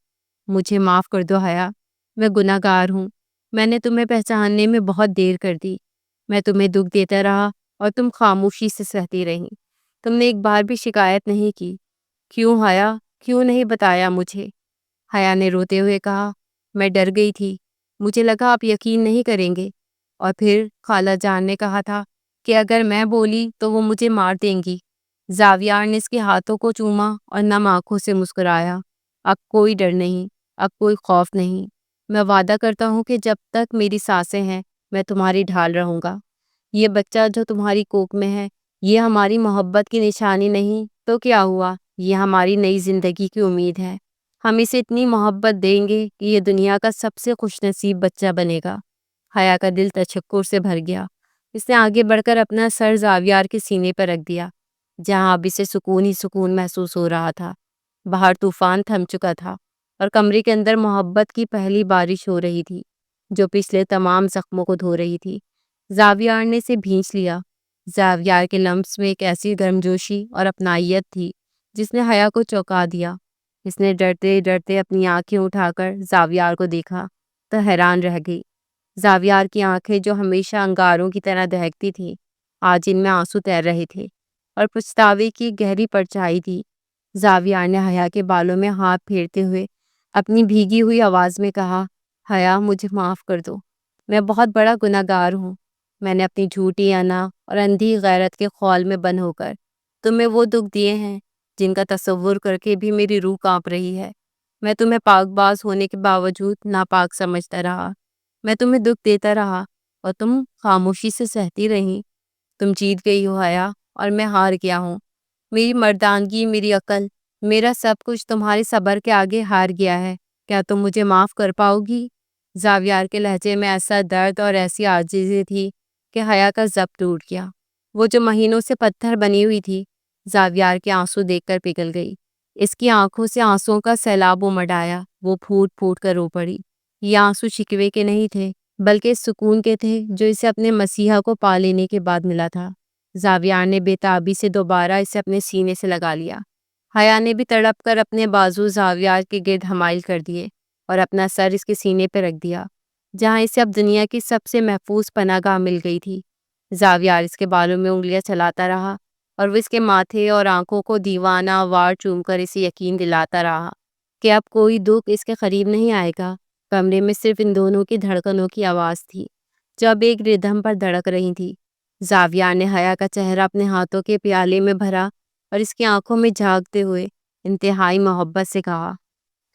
مجھے معاف کر دو حیا، میں گناہ گار ہوں، میں نے تمہیں پہچاننے میں بہت دیر کر دی، میں تمہیں دکھ دیتا رہا اور تم خاموشی سے سہتی رہی، تم نے ایک بار بھی شکایت نہیں کی، کیوں حیا، کیوں نہیں بتایا مجھے؟ حیا نے روتے ہوئے کہا، میں ڈر گئی تھی، مجھے لگا آپ یقین نہیں کریں گے، اور پھر خالہ جان نے کہا تھا کہ اگر میں بولی تو وہ مجھے مار دیں گی۔ زاویار نے اس کے ہاتھوں کو چوما اور نم آنکھوں سے مسکرایا، اب کوئی ڈر نہیں، اب کوئی خوف نہیں، میں وعدہ کرتا ہوں کہ جب تک میری سانسیں ہیں میں تمہاری ڈھال رہوں گا۔ یہ بچہ جو تمہاری کوکھ میں ہے، یہ ہماری محبت کی نشانی نہیں تو کیا ہوا، یہ ہماری نئی زندگی کی امید ہے۔ ہم اسے اتنی محبت دیں گے کہ یہ دنیا کا سب سے خوش نصیب بچہ بنے گا۔ حیا کا دل تشکر سے بھر گیا۔ اس نے آگے بڑھ کر اپنا سر زاویار کے سینے پر رکھ دیا، جہاں اب اسے سکون ہی سکون محسوس ہو رہا تھا۔ باہر طوفان تھم چکا تھا اور کمرے کے اندر محبت کی پہلی بارش ہو رہی تھی، جو پچھلے تمام زخموں کو دھو رہی تھی۔ زاویار نے اسے بھینچ لیا، زاویار کے لمس میں ایک ایسی گرمجوشی اور اپنائیت تھی جس نے حیا کو چونکا دیا۔ اس نے ڈرتے ڈرتے اپنی آنکھیں اٹھا کر زاویار کو دیکھا تو حیران رہ گئی۔ زاویار کی آنکھیں جو ہمیشہ انگاروں کی طرح دہکتی تھیں آج ان میں آنسو تیر رہے تھے اور پچھتاوے کی گہری پرچھائی تھی۔ زاویار نے حیا کے بالوں میں ہاتھ پھیرتے ہوئے اپنی بھیگی ہوئی آواز میں کہا، حیا مجھے معاف کر دو، میں بہت بڑا گناہ گار ہوں۔ میں نے اپنی جھوٹی انا اور اندھی غیرت کے خول میں بند ہو کر تمہیں وہ دکھ دیے ہیں جن کا تصور کر کے بھی میری روح کانپ رہی ہے۔ میں تمہیں پاک باز ہونے کے باوجود ناپاک سمجھتا رہا۔ میں تمہیں دکھ دیتا رہا اور تم خاموشی سے سہتی رہی۔ تم جیت گئی ہو حیا اور میں ہار گیا ہوں۔ میری مردانگی، میری عقل، میرا سب کچھ تمہارے صبر کے آگے ہار گیا ہے۔ کیا تم مجھے معاف کر پاؤ گی؟ زاویار کے لہجے میں ایسا درد اور ایسی عاجزی تھی کہ حیا کا ضبط ٹوٹ گیا۔ وہ جو مہینوں سے پتھر بنی ہوئی تھی زاویار کے آنسو دیکھ کر پگھل گئی۔ اس کی آنکھوں سے آنسوؤں کا سیلاب امڈ آیا۔ وہ پھوٹ پھوٹ کر رو پڑی۔ یہ آنسو شکوے کے نہیں تھے بلکہ اس سکون کے تھے جو اسے اپنے مسیحا کو پا لینے کے بعد ملا تھا۔ زاویار نے بے تابی سے دوبارہ اسے اپنے سینے سے لگا لیا۔ حیا نے بھی تڑپ کر اپنے بازو زاویار کے گرد حمائل کر دیے اور اپنا سر اس کے سینے پہ رکھ دیا جہاں اسے اب دنیا کی سب سے محفوظ پناہ گاہ مل گئی تھی۔ زاویار اس کے بالوں میں انگلیاں چلاتا رہا اور وہ اس کے ماتھے اور آنکھوں کو دیوانہ وار چوم کر اسے یقین دلاتا رہا کہ اب کوئی دکھ اس کے قریب نہیں آئے گا۔ کمرے میں صرف ان دونوں کی دھڑکنوں کی آواز تھی جو اب ایک ردھم پر دھڑک رہی تھی۔ زاویار نے حیا کا چہرہ اپنے ہاتھوں کے پیالے میں بھرا اور اس کی آنکھوں میں جھانکتے ہوئے انتہائی محبت سے کہا،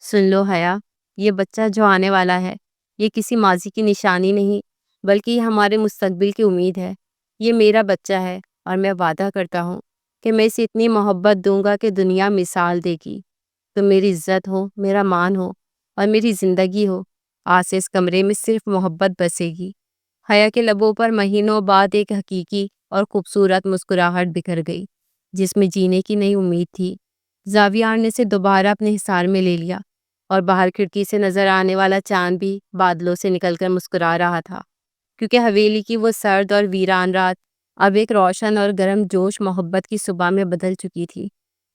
سن لو حیا، یہ بچہ جو آنے والا ہے یہ کسی ماضی کی نشانی نہیں بلکہ یہ ہمارے مستقبل کی امید ہے۔ یہ میرا بچہ ہے اور میں وعدہ کرتا ہوں کہ میں اسے اتنی محبت دوں گا کہ دنیا مثال دے گی۔ تم میری عزت ہو، میرا مان ہو اور میری زندگی ہو۔ آج سے اس کمرے میں صرف محبت بسے گی۔ حیا کے لبوں پر مہینوں بعد ایک حقیقی اور خوبصورت مسکراہٹ بکھر گئی جس میں جینے کی نئی امید تھی۔ زاویار نے اسے دوبارہ اپنے حصار میں لے لیا اور باہر کھڑکی سے نظر آنے والا چاند بھی بادلوں سے نکل کر مسکرا رہا تھا کیونکہ حویلی کی وہ سرد اور ویران رات اب ایک روشن اور گرم جوش محبت کی صبح میں بدل چکی تھی۔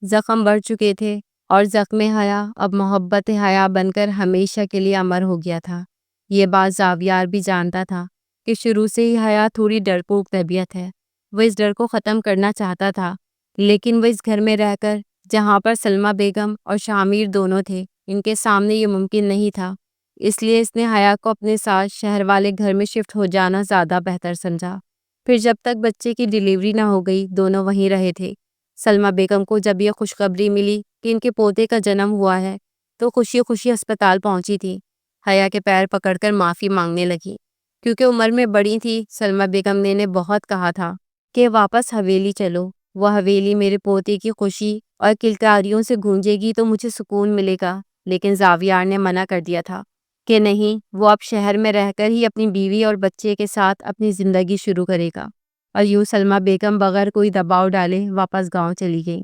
زخم بڑھ چکے تھے اور زخم حیا اب محبت حیا بن کر ہمیشہ کے لیے امر ہو گیا تھا۔ یہ بات زاویار بھی جانتا تھا کہ شروع سے ہی حیا تھوڑی ڈرپوک طبیعت ہے۔ وہ اس ڈر کو ختم کرنا چاہتا تھا لیکن وہ اس گھر میں رہ کر جہاں پر سلمیٰ بیگم اور شامیر دونوں تھے ان کے سامنے یہ ممکن نہیں تھا۔ اس لیے اس نے حیا کو اپنے ساتھ شہر والے گھر میں شفٹ ہو جانا زیادہ بہتر سمجھا۔ پھر جب تک بچے کی ڈیلیوری نہ ہو گئی دونوں وہیں رہے تھے۔ سلمیٰ بیگم کو جب یہ خوشخبری ملی کہ ان کے پوتے کا جنم ہوا ہے تو خوشی خوشی ہسپتال پہنچی تھی۔ حیا کے پیر پکڑ کر معافی مانگنے لگی کیونکہ عمر میں بڑی تھی۔ سلمیٰ بیگم نے انہیں بہت کہا تھا کہ واپس حویلی چلو، وہ حویلی میرے پوتے کی خوشی اور کلکاریوں سے گونجے گی تو مجھے سکون ملے گا، لیکن زاویار نے منع کر دیا تھا کہ نہیں، وہ اب شہر میں رہ کر ہی اپنی بیوی اور بچے کے ساتھ اپنی زندگی شروع کرے گا۔ اور یوں سلمیٰ بیگم بغیر کوئی دباؤ ڈالے واپس گاؤں چلی گئی۔